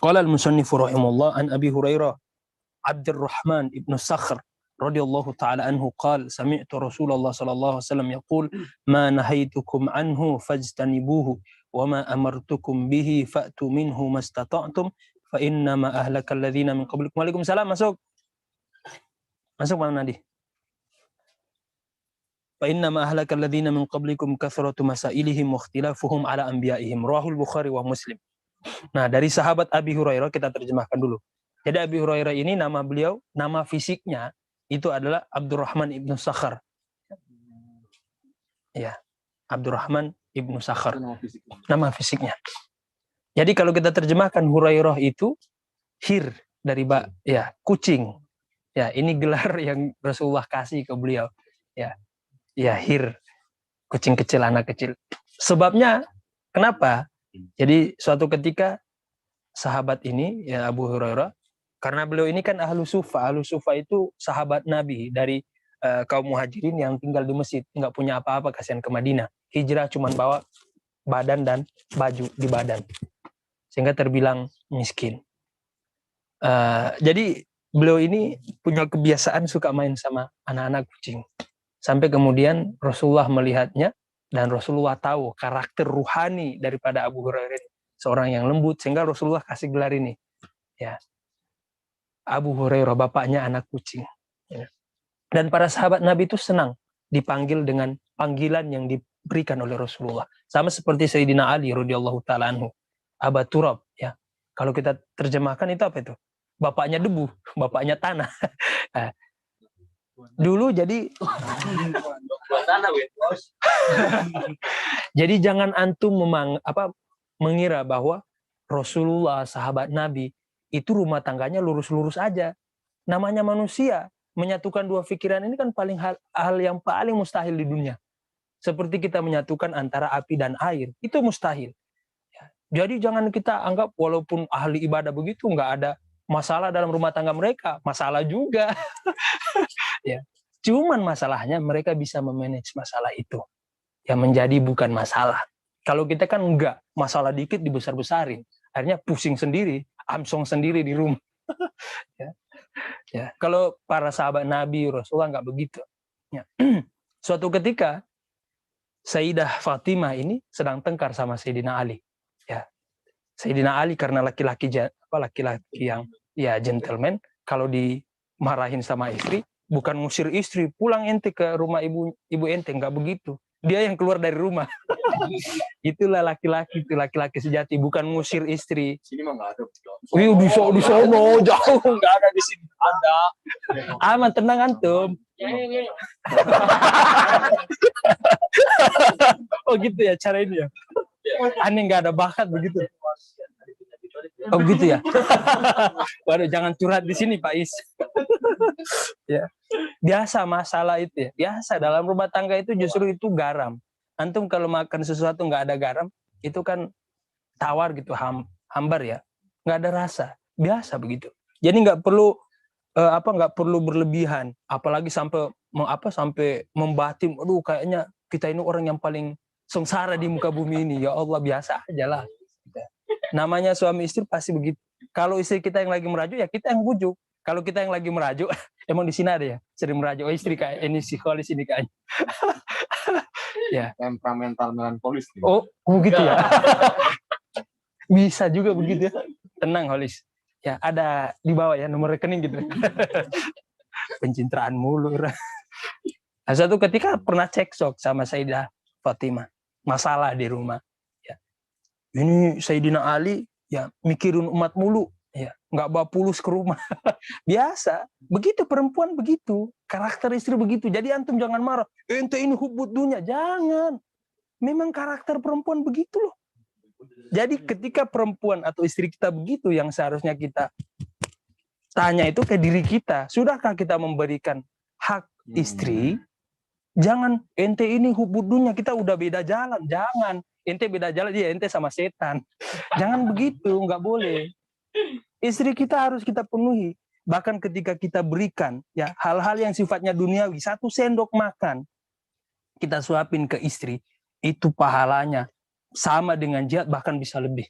Qala al-musannifu rahimahullah an Abi Hurairah Abdurrahman ibn Sakhr radhiyallahu ta'ala anhu qala sami'tu Rasulullah sallallahu alaihi wasallam yaqul ma nahaitukum anhu fajtanibuhu wa ma amartukum bihi fa'tu minhu mastata'tum fa inna ma ahlakal ladzina min qablikum. Waalaikumsalam, masuk Bang Nadi. Fa inna ma ahlakal ladzina min qablikum kathratu masailihim wa ikhtilafuhum ala anbiya'ihim. Rahul Bukhari wa Muslim. Nah, dari sahabat Abi Hurairah kita terjemahkan dulu. Jadi Abi Hurairah ini nama beliau, nama fisiknya itu adalah Abdurrahman ibnu Sakhr. Ya, Abdurrahman ibnu Sakhr. Nama fisiknya. Jadi kalau kita terjemahkan Hurairah itu hir dari kucing. Ya, ini gelar yang Rasulullah kasih ke beliau. Ya, hir, kucing kecil, anak kecil. Sebabnya kenapa? Jadi suatu ketika sahabat ini, ya Abu Hurairah, karena beliau ini kan ahlu sufa. Ahlu sufa itu sahabat Nabi dari kaum muhajirin yang tinggal di masjid, nggak punya apa-apa, kasihan ke Madinah. Hijrah cuma bawa badan dan baju di badan, sehingga terbilang miskin. Jadi beliau ini punya kebiasaan suka main sama anak-anak kucing. Sampai kemudian Rasulullah melihatnya, dan Rasulullah tahu karakter ruhani daripada Abu Hurairah ini, seorang yang lembut, sehingga Rasulullah kasih gelar ini. Ya, Abu Hurairah, bapaknya anak kucing. Ya. Dan para sahabat Nabi itu senang dipanggil dengan panggilan yang diberikan oleh Rasulullah. Sama seperti Sayyidina Ali radhiyallahu ta'ala anhu, Aba Turab. Ya. Kalau kita terjemahkan itu apa itu? Bapaknya debu, bapaknya tanah. Nah, dulu jadi jadi jangan antum mengira bahwa Rasulullah, sahabat Nabi itu rumah tangganya lurus-lurus aja. Namanya manusia, menyatukan dua pikiran ini kan hal yang paling mustahil di dunia. Seperti kita menyatukan antara api dan air, itu mustahil. Jadi jangan kita anggap walaupun ahli ibadah begitu nggak ada masalah dalam rumah tangga mereka, masalah juga. Ya, cuman masalahnya mereka bisa memanage masalah itu, yang menjadi bukan masalah. Kalau kita kan enggak, masalah dikit dibesar-besarin, akhirnya pusing sendiri, amsong sendiri di rumah. Ya. Kalau para sahabat Nabi Rasulullah enggak begitu. Ya. Suatu ketika Sayyidah Fatimah ini sedang tengkar sama Sayyidina Ali. Ya. Sayyidina Ali karena laki-laki yang gentleman, kalau dimarahin sama istri, bukan ngusir istri, pulang ente ke rumah ibu ente, enggak begitu. Dia yang keluar dari rumah. Itulah laki-laki, itu laki-laki sejati, bukan ngusir istri. Sini mah enggak ada. Wih, di sono jauh, enggak ada di sini. Ada. Aman, tenang antum. Oh gitu ya cara ini ya. Aneh enggak ada bakat begitu. Oh begitu ya. Waduh, jangan curhat di sini Pak Is. Ya. Biasa masalah itu ya. Biasa dalam rumah tangga itu justru itu garam. Antum kalau makan sesuatu nggak ada garam, itu kan tawar gitu, hambar ya. Nggak ada rasa. Biasa begitu. Jadi nggak perlu nggak perlu berlebihan, apalagi sampai membatin. Aduh, kayaknya kita ini orang yang paling sengsara di muka bumi ini. Ya Allah, biasa aja lah. Namanya suami istri pasti begitu. Kalau istri kita yang lagi merajuk, ya kita yang bujuk. Kalau kita yang lagi merajuk, emang di sini ada ya, sering merajuk. Oh, istri kayak ini psikolis ini kayaknya. Ya. Temperamental melankolis. Oh gitu ya. Bisa juga begitu ya. Tenang Holis. Ya, ada di bawah ya nomor rekening gitu. Pencitraan mulu. Nah, suatu ketika pernah cekcok sama Sayyidah Fatimah, masalah di rumah. Ya. Ini Sayyidina Ali ya mikirin umat mulu, ya nggak bawa pulus ke rumah. Biasa, begitu perempuan begitu, karakter istri begitu. Jadi antum jangan marah. Ente ini hubbud dunya, jangan. Memang karakter perempuan begitu loh. Jadi ketika perempuan atau istri kita begitu, yang seharusnya kita tanya itu ke diri kita, sudahkah kita memberikan hak istri? Jangan ente ini hubbud dunya, kita udah beda jalan, jangan. Ente beda jalan, ya ente sama setan. Jangan begitu, nggak boleh. Istri kita harus kita penuhi. Bahkan ketika kita berikan ya hal-hal yang sifatnya duniawi, 1 sendok makan kita suapin ke istri, itu pahalanya sama dengan jihad, bahkan bisa lebih.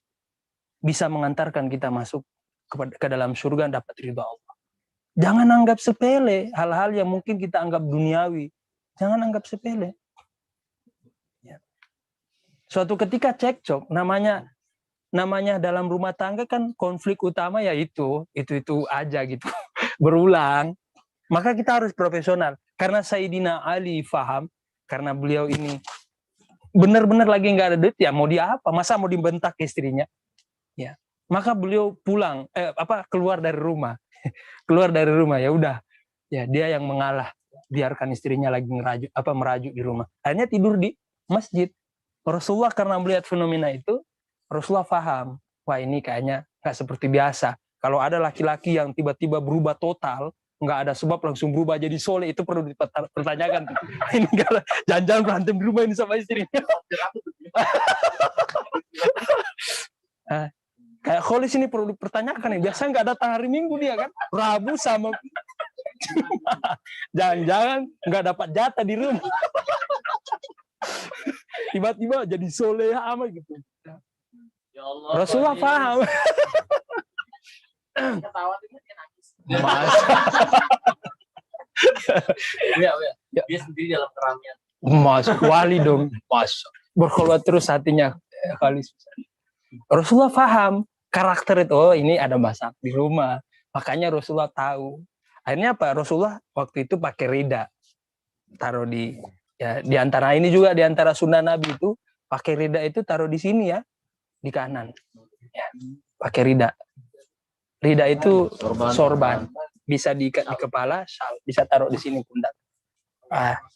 bisa mengantarkan kita masuk ke dalam surga dan dapat ridha Allah. Jangan anggap sepele hal-hal yang mungkin kita anggap duniawi. Jangan anggap sepele. Ya. Suatu ketika cekcok, namanya dalam rumah tangga kan konflik utama ya itu aja gitu. Berulang. Maka kita harus profesional. Karena Sayyidina Ali faham, karena beliau ini benar-benar lagi nggak ada duit, ya mau dia apa? Masa mau dibentak istrinya? Ya. Maka beliau pulang, keluar dari rumah. Keluar dari rumah, ya udah. Ya, dia yang mengalah. Biarkan istrinya lagi merajuk di rumah. Akhirnya tidur di masjid. Rasulullah karena melihat fenomena itu, Rasulullah paham, wah ini kayaknya nggak seperti biasa. Kalau ada laki-laki yang tiba-tiba berubah total, nggak ada sebab langsung berubah jadi soleh, itu perlu dipertanyakan. Ini jangan-jangan berantem di rumah ini sama istrinya. Kayak Kholis ini perlu dipertanyakan nih. Biasanya nggak datang hari Minggu dia kan, Rabu sama jangan-jangan nggak dapat jatah di rumah. Tiba-tiba jadi soleh amat gitu. Ya Allah, Rasulullah paham. Ketawa dia nangis. Mas. Dia sendiri dalam keramaian. Mas wali dong, Mas. Berkhulwat terus hatinya Khalis. Rasulullah paham karakter itu, oh ini ada masak di rumah. Makanya Rasulullah tahu. Akhirnya apa? Rasulullah waktu itu pakai rida. Taruh di antara ini juga, di antara sunnah Nabi itu pakai rida itu taruh di sini ya, di kanan. Ya, pakai rida. Rida itu sorban. Bisa diikat di kepala, bisa taruh di sini pundak.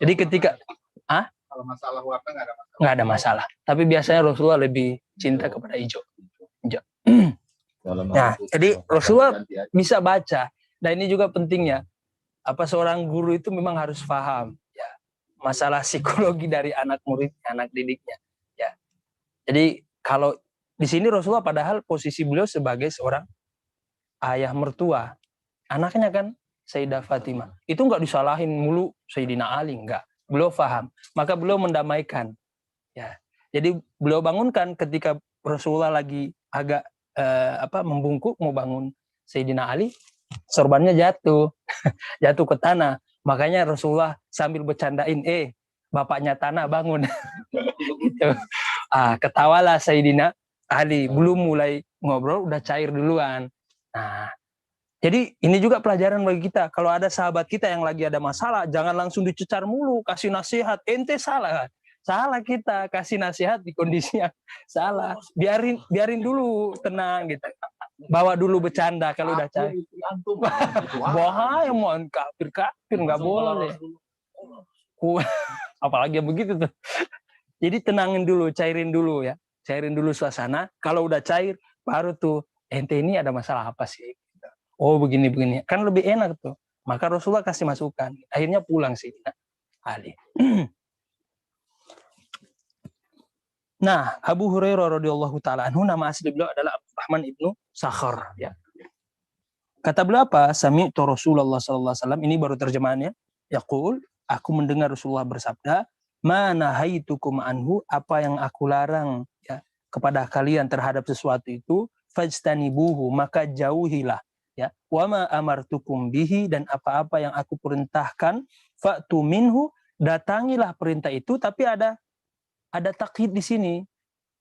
Jadi ketika kalau masalah warna nggak ada masalah. Nggak ada masalah. Tapi biasanya Rasulullah lebih cinta kepada hijau. Nah, jadi Rasulullah bisa baca. Nah, ini juga pentingnya. Seorang guru itu memang harus paham ya masalah psikologi dari anak murid, anak didiknya. Ya. Jadi kalau di sini Rasulullah padahal posisi beliau sebagai seorang ayah mertua, anaknya kan Sayyidah Fatimah. Itu nggak disalahin mulu Sayyidina Ali, enggak. Beliau paham. Maka beliau mendamaikan. Ya. Jadi beliau bangunkan ketika Rasulullah lagi agak membungkuk mau bangun Sayyidina Ali, sorbannya jatuh ke tanah. Makanya Rasulullah sambil bercandain, bapaknya tanah bangun. Gitu. Ketawalah Sayyidina Ali, belum mulai ngobrol udah cair duluan. Nah, jadi ini juga pelajaran bagi kita. Kalau ada sahabat kita yang lagi ada masalah, jangan langsung dicecar mulu, kasih nasihat. Ente salah. Salah kita kasih nasihat di kondisi yang salah. Biarin dulu tenang gitu. Bawa dulu bercanda kalau udah cair. Bahaya mau kafir nggak boleh. Apalagi yang begitu tuh. Jadi tenangin dulu, cairin dulu ya. Cairin dulu suasana. Kalau udah cair baru tuh ente ini ada masalah apa sih? Oh begini. Kan lebih enak tuh. Maka Rasulullah kasih masukan. Akhirnya pulang sih Ali. Nah, Abu Hurairah radhiyallahu taala anhu, nama asli beliau adalah Abdurrahman ibnu Sakhar ya. Kata beliau apa? Sami'tu Rasulullah sallallahu alaihi wasallam, ini baru terjemahannya. Yaqul, aku mendengar Rasulullah bersabda, "Ma nahaitukum anhu, apa yang aku larang ya kepada kalian terhadap sesuatu itu, fajtanibuhu, maka jauhilah ya. Wa ma amartukum bihi, dan apa-apa yang aku perintahkan, fa'tu minhu, datangilah perintah itu, tapi ada takhid di sini,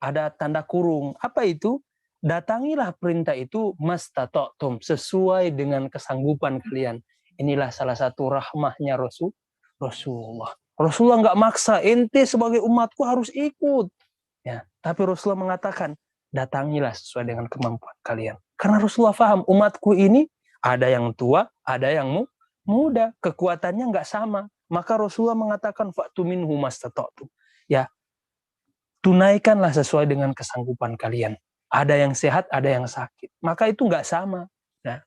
ada tanda kurung. Apa itu? Datangilah perintah itu mastata'tum, sesuai dengan kesanggupan kalian. Inilah salah satu rahmahnya Rasulullah. Rasulullah nggak maksa, ente sebagai umatku harus ikut. Ya, tapi Rasulullah mengatakan, datangilah sesuai dengan kemampuan kalian. Karena Rasulullah paham, umatku ini ada yang tua, ada yang muda, kekuatannya nggak sama. Maka Rasulullah mengatakan, fa'tu minhu mastata'tum. Ya, tunaikanlah sesuai dengan kesanggupan kalian. Ada yang sehat, ada yang sakit. Maka itu nggak sama. Ya.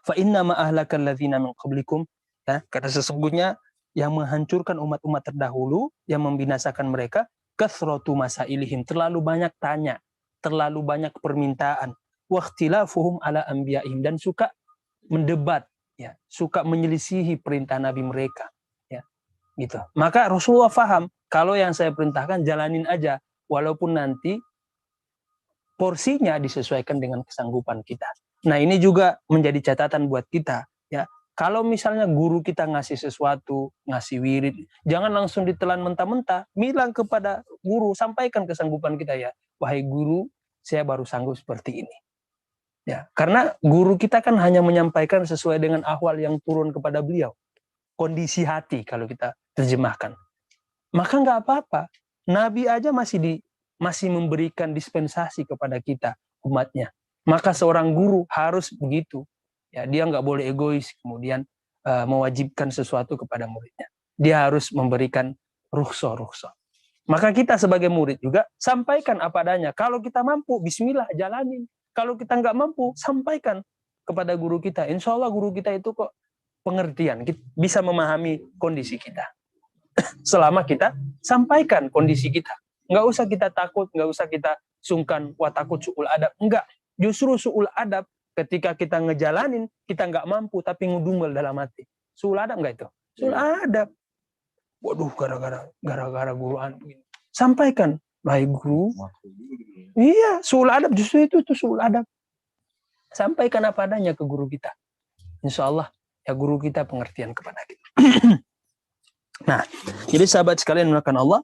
Fa inna ma ahlakal ladzina min qablikum, ya, karena sesungguhnya yang menghancurkan umat-umat terdahulu, yang membinasakan mereka, kathratu masailihim, terlalu banyak tanya, terlalu banyak permintaan, wa ikhtilafuhum ala anbiya'ihim, dan suka mendebat, ya, suka menyelisihi perintah nabi mereka, ya. Gitu. Maka Rasulullah paham, kalau yang saya perintahkan jalanin aja, walaupun nanti porsinya disesuaikan dengan kesanggupan kita. Nah, ini juga menjadi catatan buat kita, ya. Kalau misalnya guru kita ngasih sesuatu, ngasih wirid, jangan langsung ditelan mentah-mentah. Bilang kepada guru, sampaikan kesanggupan kita, ya. Wahai guru, saya baru sanggup seperti ini. Ya, karena guru kita kan hanya menyampaikan sesuai dengan ahwal yang turun kepada beliau. Kondisi hati kalau kita terjemahkan. Maka nggak apa-apa. Nabi aja masih memberikan dispensasi kepada kita, umatnya. Maka seorang guru harus begitu. Ya, dia nggak boleh egois, kemudian mewajibkan sesuatu kepada muridnya. Dia harus memberikan rukhsah. Maka kita sebagai murid juga sampaikan apa adanya. Kalau kita mampu, bismillah, jalanin. Kalau kita nggak mampu, sampaikan kepada guru kita. Insya Allah guru kita itu kok pengertian, bisa memahami kondisi kita. Selama kita sampaikan kondisi kita. Nggak usah kita takut, nggak usah kita sungkan, wah takut su'ul adab. Enggak, justru su'ul adab ketika kita ngejalanin, kita nggak mampu, tapi ngudumel dalam hati. Su'ul adab nggak itu? Su'ul adab. Waduh, gara-gara guruan. Sampaikan, baik guru. Iya, su'ul adab, justru itu su'ul adab. Sampaikan apa adanya ke guru kita. Insya Allah, ya guru kita pengertian kepada kita. Nah, jadi sahabat sekalian melakukan Allah,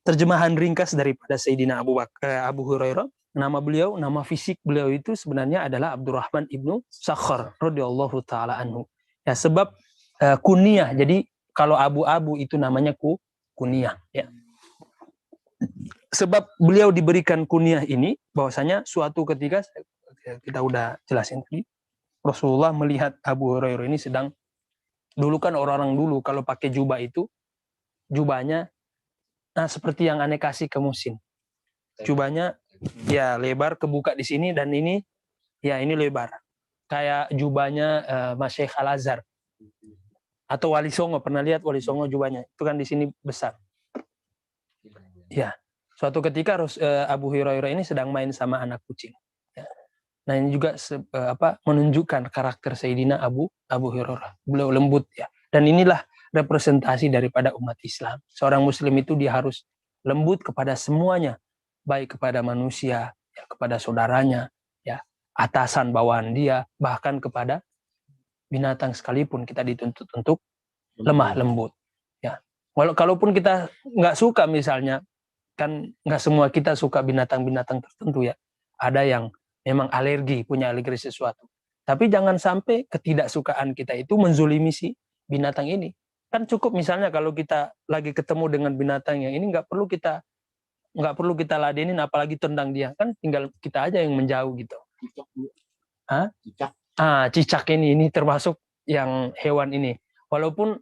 terjemahan ringkas daripada Sayyidina Abu Hurairah, nama fisik beliau itu sebenarnya adalah Abdurrahman ibnu Sakhar radhiyallahu taala anhu. Ya, sebab kunyah. Jadi kalau abu-abu itu namanya kunyah, ya. Sebab beliau diberikan kunyah ini bahwasanya suatu ketika kita udah jelasin tadi, Rasulullah melihat Abu Hurairah ini sedang, dulu kan orang-orang dulu kalau pakai jubah itu, jubahnya seperti yang aneh kasih ke musim. Jubahnya ya lebar, kebuka di sini, dan ini ya ini lebar. Kayak jubahnya Mas Syekh Al-Azhar. Atau Wali Songo, pernah lihat Wali Songo jubahnya? Itu kan di sini besar. Ya, suatu ketika Abu Hurairah ini sedang main sama anak kucing. Ya. Nah, ini juga menunjukkan karakter Sayyidina Abu Hurairah. Beliau lembut, ya. Dan inilah representasi daripada umat Islam. Seorang muslim itu dia harus lembut kepada semuanya, baik kepada manusia, ya, kepada saudaranya, ya, atasan bawahan dia, bahkan kepada binatang sekalipun kita dituntut untuk lemah lembut. Ya, kalaupun kita nggak suka, misalnya, kan nggak semua kita suka binatang-binatang tertentu, ya. Ada yang memang punya alergi sesuatu. Tapi jangan sampai ketidaksukaan kita itu menzulimi si binatang ini. Kan cukup misalnya kalau kita lagi ketemu dengan binatang yang ini, nggak perlu kita ladenin, apalagi tendang dia. Kan tinggal kita aja yang menjauh gitu. Cicak ini termasuk yang hewan ini. Walaupun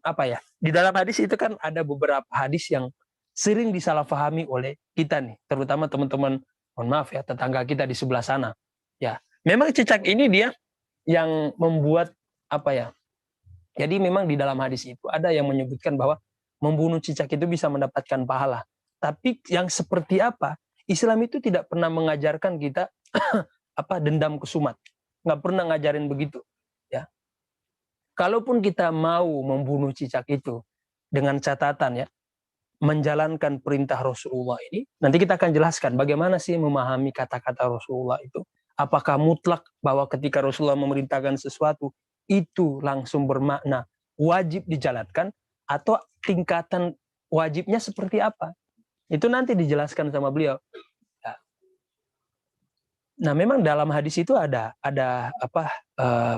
di dalam hadis itu kan ada beberapa hadis yang sering disalahpahami oleh kita nih, terutama teman-teman, mohon maaf ya, tetangga kita di sebelah sana. Ya, memang cicak ini dia yang membuat jadi memang di dalam hadis itu ada yang menyebutkan bahwa membunuh cicak itu bisa mendapatkan pahala. Tapi yang seperti apa? Islam itu tidak pernah mengajarkan kita dendam kesumat. Nggak pernah ngajarin begitu. Ya. Kalaupun kita mau membunuh cicak itu dengan catatan, ya, menjalankan perintah Rasulullah ini, nanti kita akan jelaskan bagaimana sih memahami kata-kata Rasulullah itu. Apakah mutlak bahwa ketika Rasulullah memerintahkan sesuatu itu langsung bermakna wajib dijalankan, atau tingkatan wajibnya seperti apa? Itu nanti dijelaskan sama beliau. Nah, memang dalam hadis itu ada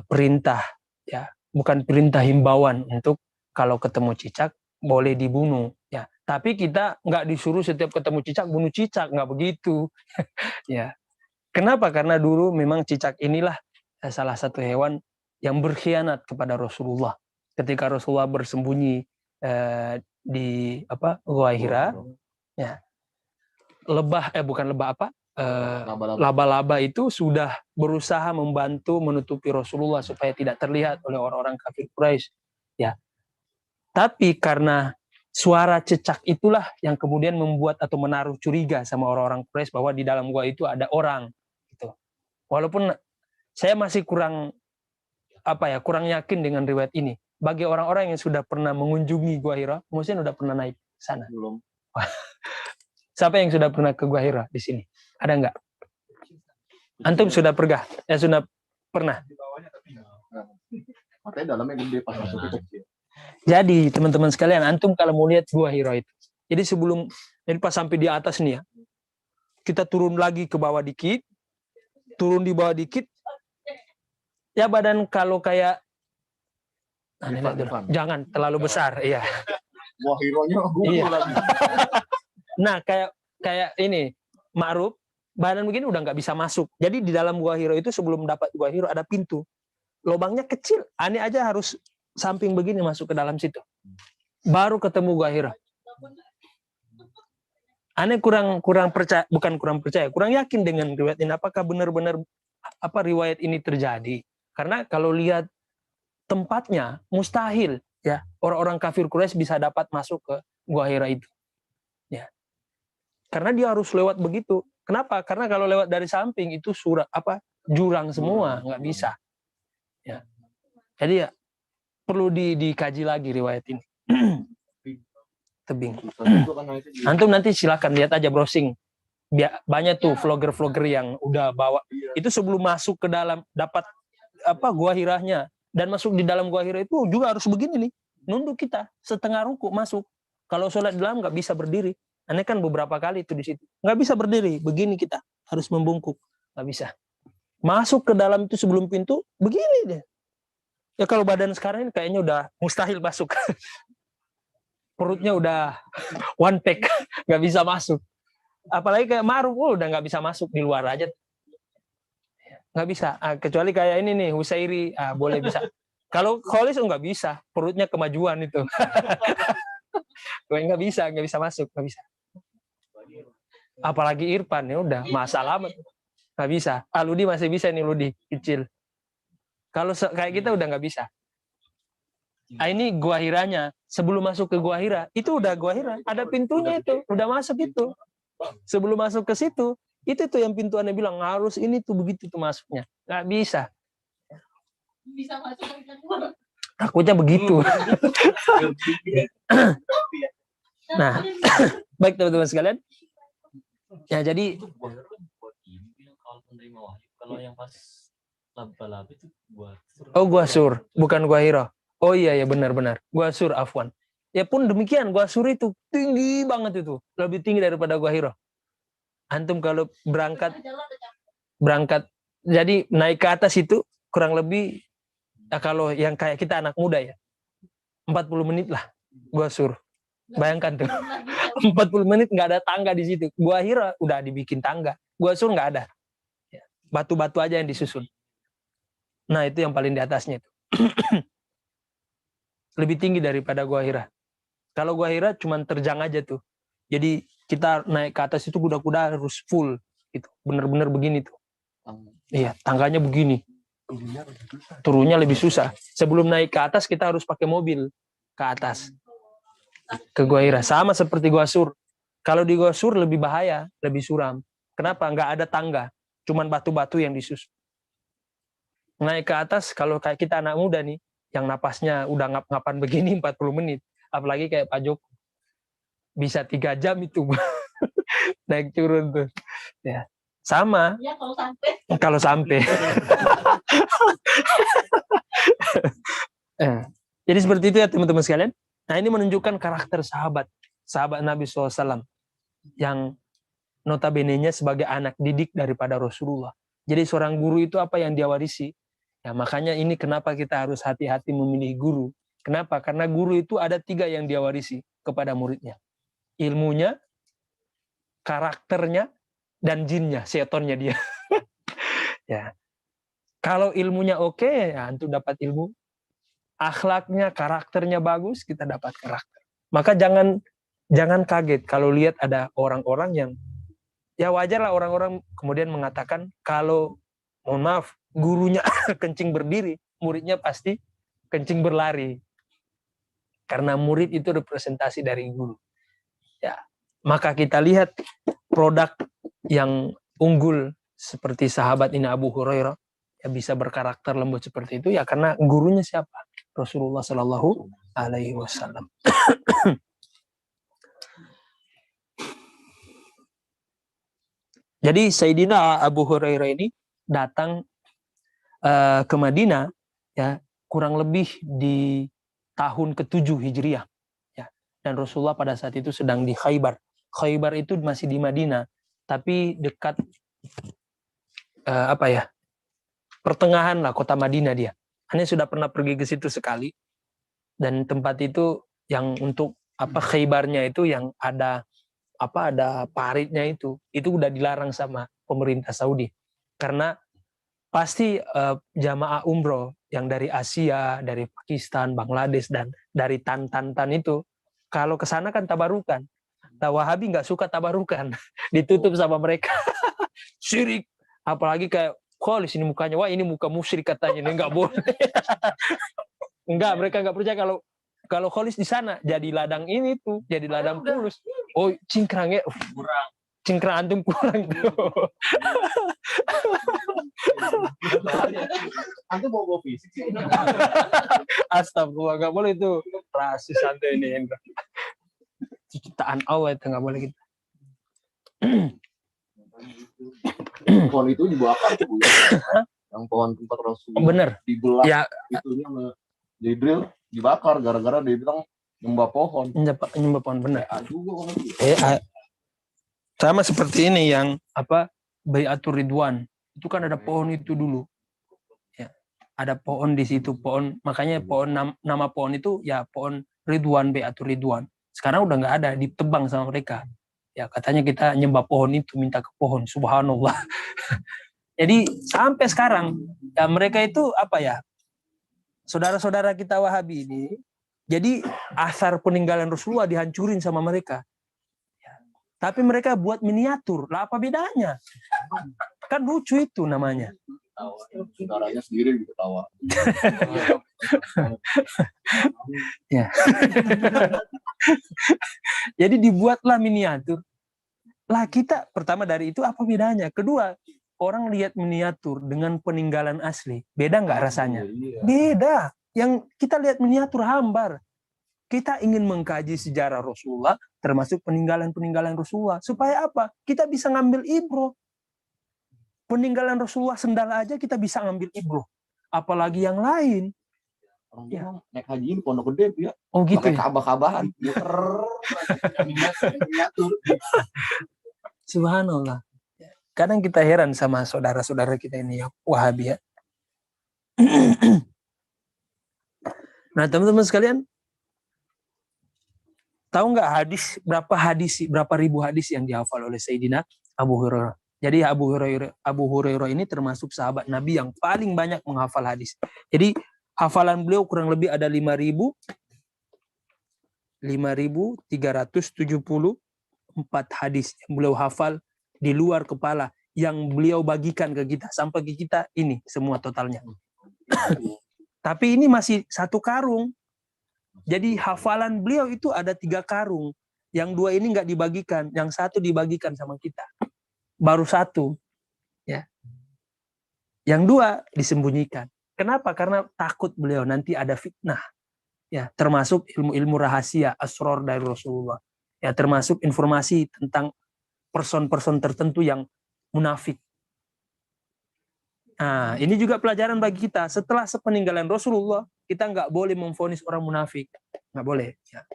perintah, ya, bukan perintah himbauan untuk kalau ketemu cicak boleh dibunuh, ya. Tapi kita nggak disuruh setiap ketemu cicak bunuh cicak, nggak begitu. Ya. Kenapa? Karena dulu memang cicak inilah salah satu hewan yang berkhianat kepada Rasulullah. Ketika Rasulullah bersembunyi di Gua Hira, ya, laba-laba itu sudah berusaha membantu menutupi Rasulullah supaya tidak terlihat oleh orang-orang kafir Quraisy, ya. Tapi karena suara cicak itulah yang kemudian membuat atau menaruh curiga sama orang-orang Quraisy bahwa di dalam gua itu ada orang, gitu. Walaupun saya masih kurang yakin dengan riwayat ini. Bagi orang-orang yang sudah pernah mengunjungi Gua Hira, mungkin sudah pernah naik sana. Belum. Siapa yang sudah pernah ke Gua Hira di sini? Ada nggak? Antum sudah sudah pernah. Di bawahnya tapi makanya dalamnya gede pas masuk ke kecil. Jadi teman-teman sekalian, antum kalau mau lihat Gua Hira itu, jadi jadi pas sampai di atas nih ya, kita turun lagi ke bawah dikit, turun di bawah dikit, ya badan kalau kayak, jangan terlalu besar, iya. Wah, Hironya Iya. lagi. Nah kayak ini, Ma'ruf, badan begini udah nggak bisa masuk. Jadi di dalam Gua Hira itu sebelum dapat Gua Hira ada pintu, lubangnya kecil, aneh aja harus samping begini masuk ke dalam situ, baru ketemu Gua Hira. Aneh kurang percaya, bukan kurang percaya, kurang yakin dengan riwayat ini. Apakah benar-benar riwayat ini terjadi? Karena kalau lihat tempatnya, mustahil ya orang-orang kafir Quraisy bisa dapat masuk ke Gua Hira itu. Ya. Karena dia harus lewat begitu. Kenapa? Karena kalau lewat dari samping itu jurang semua, nggak bisa. Ya. Jadi ya perlu dikaji lagi riwayat ini. Tebing. Antum nanti silakan lihat aja, browsing. Banyak tuh vlogger-vlogger yang udah bawa. Itu sebelum masuk ke dalam dapat Gua Hiranya, dan masuk di dalam Gua Hira itu juga harus begini nih. Nunduk kita setengah ruku masuk. Kalau sholat di dalam nggak bisa berdiri. Aneh kan beberapa kali itu di situ. Nggak bisa berdiri, begini kita harus membungkuk. Nggak bisa. Masuk ke dalam itu sebelum pintu, begini deh. Ya kalau badan sekarang ini kayaknya udah mustahil masuk. Perutnya udah one pack, nggak bisa masuk. Apalagi kayak Ma'ruf, udah nggak bisa masuk, di luar aja. Nggak bisa, kecuali kayak ini nih, Husairi, boleh bisa. Kalau Kholis nggak bisa, perutnya kemajuan itu. nggak bisa masuk, nggak bisa. Apalagi Irfan, ya udah, masalah nggak bisa. Ludi masih bisa nih, Ludi, kecil. Kalau kayak kita udah nggak bisa. Ini Gua Hiranya. Sebelum masuk ke Gua Hira, itu udah Gua Hira. Ada pintunya itu, udah masuk itu. Sebelum masuk ke situ, itu tuh yang pintu Anda bilang, harus ini tuh begitu tuh masuknya. Nggak bisa. Bisa masuk. Takutnya begitu. Nah, baik teman-teman sekalian. Ya jadi, kalau yang pas laba-laba itu Gua Sur, bukan Gua Hira. Oh iya ya, benar-benar. Gua Sur, afwan. Ya pun demikian, Gua Sur itu tinggi banget itu, lebih tinggi daripada Gua Hira. Antum kalau berangkat, jadi naik ke atas itu kurang lebih, kalau yang kayak kita anak muda ya, 40 menit lah Gua Sur. Bayangkan tuh, 40 menit nggak ada tangga di situ. Gua Hira udah dibikin tangga, Gua Sur nggak ada. Batu-batu aja yang disusun. Nah itu yang paling di atasnya itu. Lebih tinggi daripada Gua Hira. Kalau Gua Hira cuma terjang aja tuh. Jadi kita naik ke atas itu kuda-kuda harus full gitu. Bener-bener begini tuh. Iya, tangganya begini. Turunnya lebih susah. Sebelum naik ke atas kita harus pakai mobil ke atas. Ke Gua Hira. Sama seperti Gua Sur. Kalau di Gua Sur lebih bahaya, lebih suram. Kenapa? Nggak ada tangga. Cuman batu-batu yang disusun. Naik ke atas, kalau kayak kita anak muda nih, yang napasnya udah ngap-ngapan begini 40 menit. Apalagi kayak Pak Joko. Bisa 3 jam itu. Naik turun tuh. Ya. Sama. Ya kalau sampai. Kalau sampai. Jadi seperti itu ya teman-teman sekalian. Nah ini menunjukkan karakter sahabat Nabi SAW. Yang notabene-nya sebagai anak didik daripada Rasulullah. Jadi seorang guru itu apa yang dia warisi? Ya, makanya ini kenapa kita harus hati-hati memilih guru. Kenapa? Karena guru itu ada 3 yang dia warisi kepada muridnya. Ilmunya, karakternya, dan jinnya, setonnya dia. Ya. Kalau ilmunya oke, ya antum dapat ilmu. Akhlaknya, karakternya bagus, kita dapat karakter. Maka jangan kaget kalau lihat ada orang-orang yang, ya wajarlah orang-orang kemudian mengatakan kalau, mohon maaf, gurunya kencing berdiri, muridnya pasti kencing berlari. Karena murid itu representasi dari guru. Ya, maka kita lihat produk yang unggul seperti sahabat ini Abu Hurairah, ya bisa berkarakter lembut seperti itu ya karena gurunya siapa? Rasulullah Shallallahu Alaihi Wasallam. Jadi Sayyidina Abu Hurairah ini datang ke Madinah ya kurang lebih di tahun ke-7 Hijriah ya. Dan Rasulullah pada saat itu sedang di Khaybar. Khaybar itu masih di Madinah tapi dekat pertengahan lah kota Madinah dia. Hanya sudah pernah pergi ke situ sekali dan tempat itu yang untuk Khaybarnya itu yang ada paritnya itu udah dilarang sama pemerintah Saudi karena pasti jamaah umroh yang dari Asia, dari Pakistan, Bangladesh dan dari Tantan itu kalau ke sana kan tabarukan. Nah, Wahabi nggak suka tabarukan, ditutup sama mereka. Syirik, apalagi kayak Khalis ini mukanya, wah ini muka musyrik katanya, ini nggak boleh. Enggak, mereka nggak percaya kalau Khalis di sana jadi ladang ini tuh, jadi ladang fulus. Oh, cingkrangnya kurang. Cingkrang antum kurang tuh. Antum mau fisik sih. Astagfirullah, nggak boleh itu. Rasis santai ini, Hendra. Ciptaan Allah itu nggak boleh gitu. Pohon itu dibakar tuh, Bu. Yang pohon tempat Rasulullah Bener. dibelah Ya, itunya di drill dibakar gara-gara dia bilang nyembah pohon. nyembah pohon bener. Juga Sama seperti ini yang Baiatur Ridwan. Itu kan ada pohon itu dulu. Ya. Ada pohon di situ, pohon. Makanya pohon nama pohon itu ya pohon Ridwan, Baiatur Ridwan. Sekarang udah nggak ada, ditebang sama mereka. Ya katanya kita nyembah pohon itu, minta ke pohon. Subhanallah. Jadi sampai sekarang ya mereka itu saudara-saudara kita Wahabi ini. Jadi asar peninggalan Rasulullah dihancurin sama mereka. Tapi mereka buat miniatur. Lah apa bedanya? Kan lucu itu namanya. saudaranya sendiri gitu tawa. Ya. Jadi dibuatlah miniatur. Lah kita pertama dari itu apa bedanya? Kedua, orang lihat miniatur dengan peninggalan asli. Beda nggak rasanya? Beda. Yang kita lihat miniatur hambar. Kita ingin mengkaji sejarah Rasulullah, termasuk peninggalan-peninggalan Rasulullah. Supaya apa? Kita bisa ngambil ibroh. Peninggalan Rasulullah sendal aja kita bisa ngambil ibroh. Apalagi yang lain. Orang bilang naik haji ini pondok gede ya. Oh gitu Pakai ya? kabah-kabahan. Miniatur. Subhanallah. Kadang kita heran sama saudara-saudara kita ini ya, Wahabi ya. Nah teman-teman sekalian, tahu nggak berapa ribu hadis yang dihafal oleh Sayyidina Abu Hurairah? Jadi Abu Hurairah ini termasuk sahabat Nabi yang paling banyak menghafal hadis. Jadi hafalan beliau kurang lebih ada 5.374 hadis yang beliau hafal di luar kepala yang beliau bagikan ke kita sampai ke kita ini semua totalnya. Tapi ini masih satu karung. Jadi hafalan beliau itu ada 3 karung. Yang 2 ini nggak dibagikan, yang 1 dibagikan sama kita. Baru 1. Ya. Yang 2 disembunyikan. Kenapa? Karena takut beliau nanti ada fitnah. Ya, termasuk ilmu-ilmu rahasia, asror dari Rasulullah. Ya, termasuk informasi tentang person-person tertentu yang munafik. Nah, ini juga pelajaran bagi kita. Setelah sepeninggalan Rasulullah, kita nggak boleh memvonis orang munafik. Nggak boleh. Ya.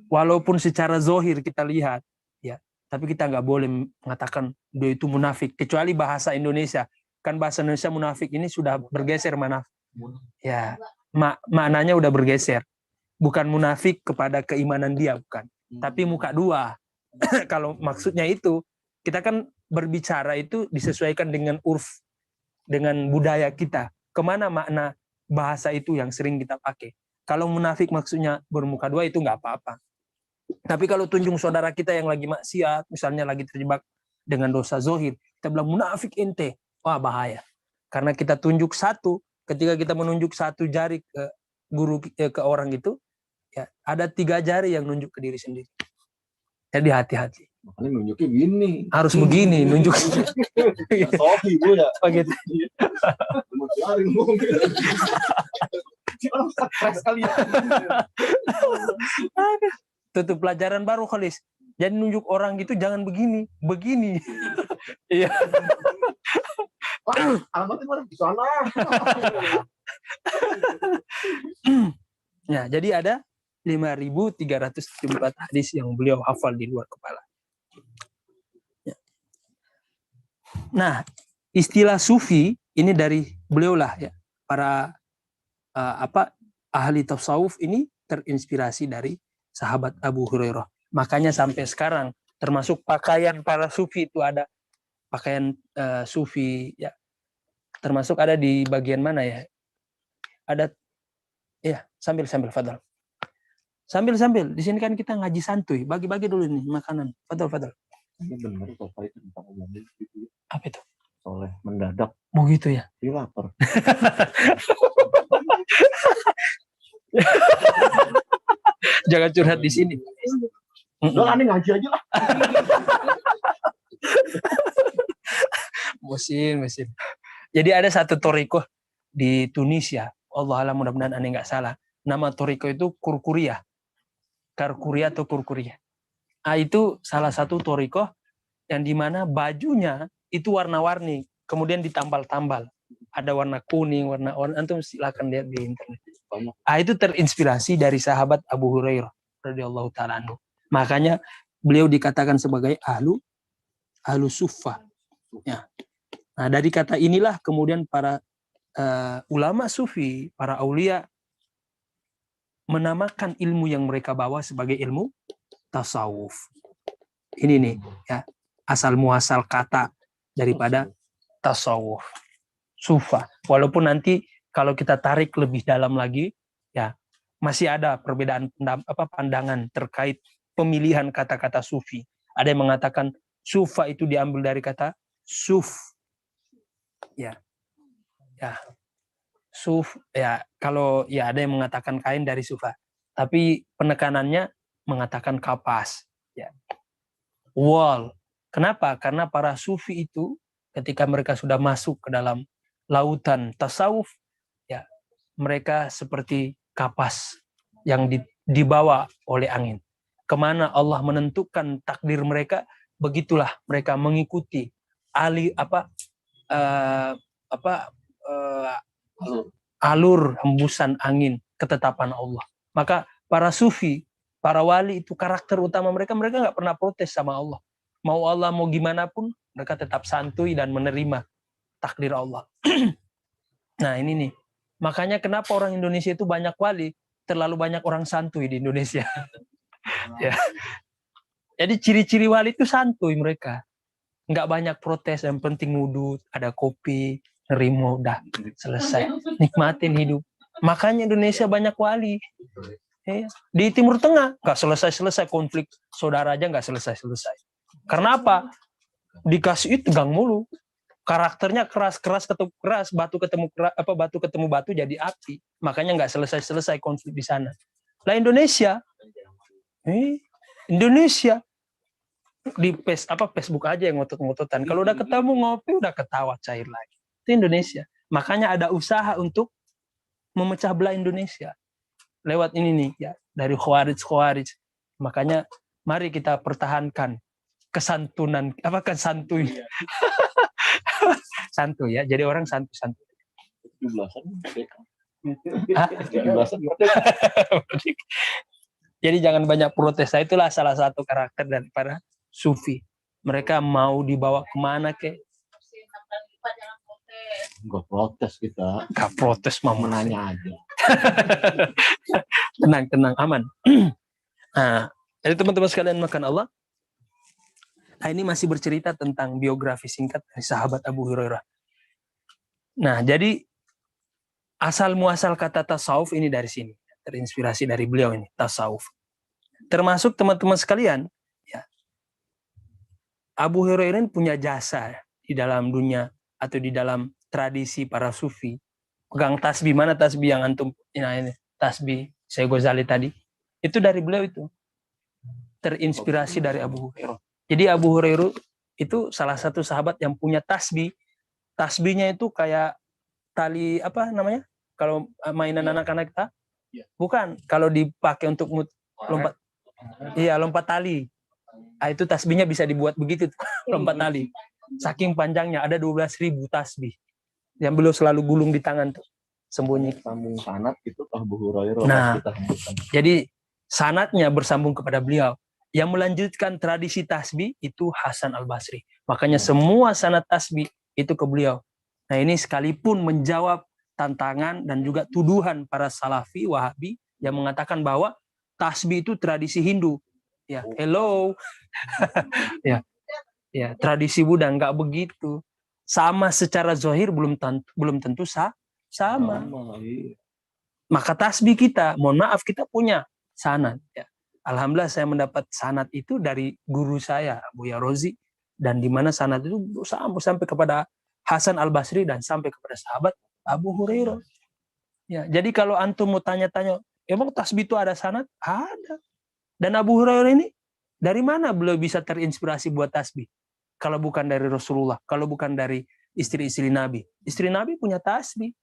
Walaupun secara zohir kita lihat, ya, tapi kita nggak boleh mengatakan dia itu munafik. Kecuali bahasa Indonesia. Kan bahasa Indonesia munafik ini sudah bergeser mana? Ya, maknanya udah bergeser. Bukan munafik kepada keimanan dia, bukan. Tapi muka 2. Kalau maksudnya itu, kita kan berbicara itu disesuaikan dengan urf, dengan budaya kita. Kemana makna bahasa itu yang sering kita pakai. Kalau munafik maksudnya bermuka 2 itu nggak apa-apa. Tapi kalau tunjung saudara kita yang lagi maksiat, misalnya lagi terjebak dengan dosa zohir, kita bilang munafik ente, wah bahaya. Karena kita tunjuk 1, ketika kita menunjuk 1 jari ke guru ke orang itu, ya ada 3 jari yang nunjuk ke diri sendiri. Jadi hati-hati. Makanya nunjuknya gini. Harus begini nunjuk. Sofi Bu ya. Oh gitu. Stres kali ya. Tutup pelajaran baru Khalis. Jadi nunjuk orang gitu jangan begini, begini. Iya. Alamatnya mana di sana? Nah, jadi ada 5.374 hadis yang beliau hafal di luar kepala. Ya. Nah, istilah sufi ini dari beliau lah ya. Para ahli tasawuf ini terinspirasi dari sahabat Abu Hurairah. Makanya sampai sekarang termasuk pakaian para sufi itu ada pakaian sufi ya. Termasuk ada di bagian mana ya? Ada ya, sambil Fadal. Sambil di sini kan kita ngaji santuy, bagi-bagi dulu nih makanan. Fadal. Ini benar Bapak itu tentang umumnya gitu. Apa itu? Soleh mendadak. Begitu ya. Dia lapar. Jangan curhat di sini. Udah aneh ngaji aja lah. Musim. Jadi ada satu toriko di Tunisia. Allah alam, mudah-mudahan aneh nggak salah. Nama toriko itu Kurkuria. Atau Kurkuria. Itu salah satu toriko yang dimana bajunya itu warna-warni. Kemudian ditambal-tambal. Ada warna kuning, warna orange. Antum silakan lihat di internet. Itu terinspirasi dari sahabat Abu Hurairah radhiyallahu ta'ala anhu. Makanya beliau dikatakan sebagai ahlu suffah. Ya. Nah, dari kata inilah kemudian para ulama sufi, para aulia menamakan ilmu yang mereka bawa sebagai ilmu tasawuf. Ini nih ya, asal muasal kata daripada tasawuf. Sufa. Walaupun nanti kalau kita tarik lebih dalam lagi ya, masih ada perbedaan pandangan terkait pemilihan kata-kata sufi. Ada yang mengatakan sufa itu diambil dari kata suf. Ya. Suf ya, kalau ya ada yang mengatakan kain dari sufa. Tapi penekanannya mengatakan kapas ya. Wall. Kenapa? Karena para sufi itu ketika mereka sudah masuk ke dalam lautan tasawuf ya, mereka seperti kapas yang dibawa oleh angin. Kemana Allah menentukan takdir mereka, begitulah mereka mengikuti alur hembusan angin ketetapan Allah. Maka para sufi, para wali itu karakter utama mereka nggak pernah protes sama Allah. Mau Allah mau gimana pun mereka tetap santuy dan menerima takdir Allah. Nah ini nih, makanya kenapa orang Indonesia itu banyak wali, terlalu banyak orang santuy di Indonesia. Ya. Jadi ciri-ciri wali itu santuy mereka. Nggak banyak protes, yang penting wudhu, ada kopi, nerimo, udah selesai. Nikmatin hidup. Makanya Indonesia banyak wali. Ya. Di Timur Tengah nggak selesai konflik saudara aja nggak selesai. Karena apa? Dikasih itu tegang mulu. Karakternya keras ketemu keras, batu ketemu batu jadi api. Makanya nggak selesai konflik di sana. Lah Indonesia di Facebook aja yang ngotot-ngototan. Kalau udah ketemu ngopi udah ketawa cair lagi. Itu Indonesia. Makanya ada usaha untuk memecah belah Indonesia lewat ini nih ya, dari khawarij. Makanya mari kita pertahankan kesantunan santuy. Santuy ya. Jadi orang santuy. 17-an. Jadi jangan banyak protes. Nah, itulah salah satu karakter daripada sufi. Mereka mau dibawa kemana ke? Enggak protes kita. Gak protes, mau menanya aja. Tenang, aman. Nah, jadi teman-teman sekalian makan Allah. Nah, ini masih bercerita tentang biografi singkat dari sahabat Abu Hurairah. Nah, jadi asal muasal kata tasawuf ini dari sini. Terinspirasi dari beliau ini, tasawuf. Termasuk teman-teman sekalian, ya, Abu Hurairah punya jasa di dalam dunia atau di dalam tradisi para sufi. Pegang tasbih, mana tasbih yang antum, ini tasbih Syekh Ghazali tadi, itu dari beliau itu. Terinspirasi dari Abu Hurairah. Jadi Abu Hurairah itu salah satu sahabat yang punya tasbih. Tasbihnya itu kayak tali apa namanya? Kalau mainan anak-anak kita, bukan. Kalau dipakai untuk lompat, iya lompat tali. Itu tasbihnya bisa dibuat begitu, lompat tali. Saking panjangnya ada 12.000 tasbih yang beliau selalu gulung di tangan tuh, sembunyi. Sambung sanad itu Abu Hurairah Nah. kita sebutkan. Jadi sanadnya bersambung kepada beliau. Yang melanjutkan tradisi tasbih itu Hasan Al-Basri. Makanya semua sanad tasbih itu ke beliau. Nah ini sekalipun menjawab tantangan dan juga tuduhan para Salafi Wahabi yang mengatakan bahwa tasbih itu tradisi Hindu. Ya, hello. Ya, tradisi Buddha nggak begitu. Sama secara zahir belum tentu sama. Iya. Maka tasbih kita, mohon maaf, kita punya sanad. Ya. Alhamdulillah saya mendapat sanad itu dari guru saya, Buya Rozi. Dan di mana sanad itu sampai kepada Hasan Al-Basri dan sampai kepada sahabat Abu Hurairah. Ya, jadi kalau antum mau tanya-tanya, emang tasbih itu ada sanad? Ada. Dan Abu Hurairah ini, dari mana beliau bisa terinspirasi buat tasbih? Kalau bukan dari Rasulullah, kalau bukan dari istri-istri Nabi. Istri Nabi punya tasbih.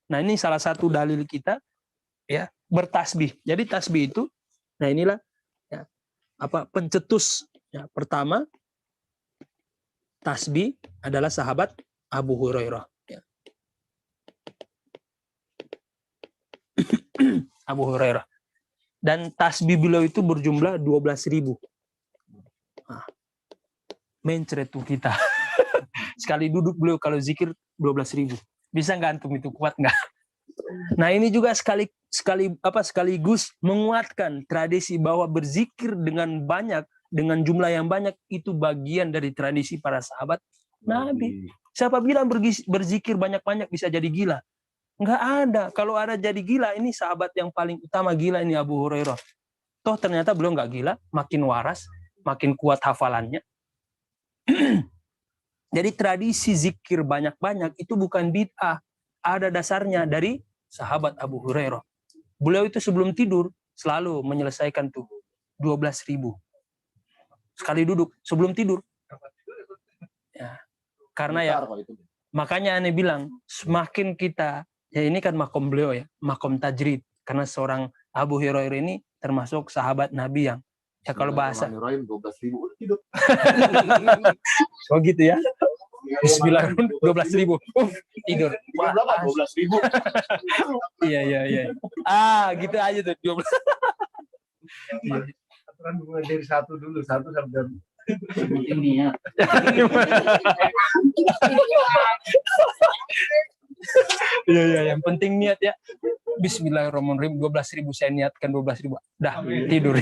Nah ini salah satu dalil kita ya bertasbih. Jadi tasbih itu, nah inilah ya, pencetus ya, pertama tasbih adalah sahabat Abu Hurairah. Ya. Abu Hurairah. Dan tasbih beliau itu berjumlah 12.000. Nah, mencret tuh kita. Sekali duduk beliau kalau zikir 12.000. Bisa nggak antum itu kuat nggak? Nah ini juga sekaligus menguatkan tradisi bahwa berzikir dengan banyak, dengan jumlah yang banyak itu bagian dari tradisi para sahabat Nabi. Siapa bilang berzikir banyak-banyak bisa jadi gila? Nggak ada. Kalau ada jadi gila, ini sahabat yang paling utama gila ini Abu Hurairah. Toh ternyata beliau nggak gila, makin waras, makin kuat hafalannya. Jadi tradisi zikir banyak-banyak itu bukan bid'ah. Ada dasarnya dari sahabat Abu Hurairah. Beliau itu sebelum tidur selalu menyelesaikan tuh 12.000. Sekali duduk sebelum tidur. Ya. Karena ya, makanya aneh bilang, semakin kita, ya ini kan makom beliau ya, makom tajrid. Karena seorang Abu Hurairah ini termasuk sahabat Nabi yang, ya kalau bahasa 12.000 udah tidur. Oh gitu ya. Bismillahirrahmanirrahim 12.000 tidur. 12.000. Iya. Gitu aja tuh 12. Aturan mulai dari satu sampai Ini ya. Iya, yang penting niat ya. Bismillahirrahmanirrahim 12.000 saya niatkan 12.000. Dah tidur.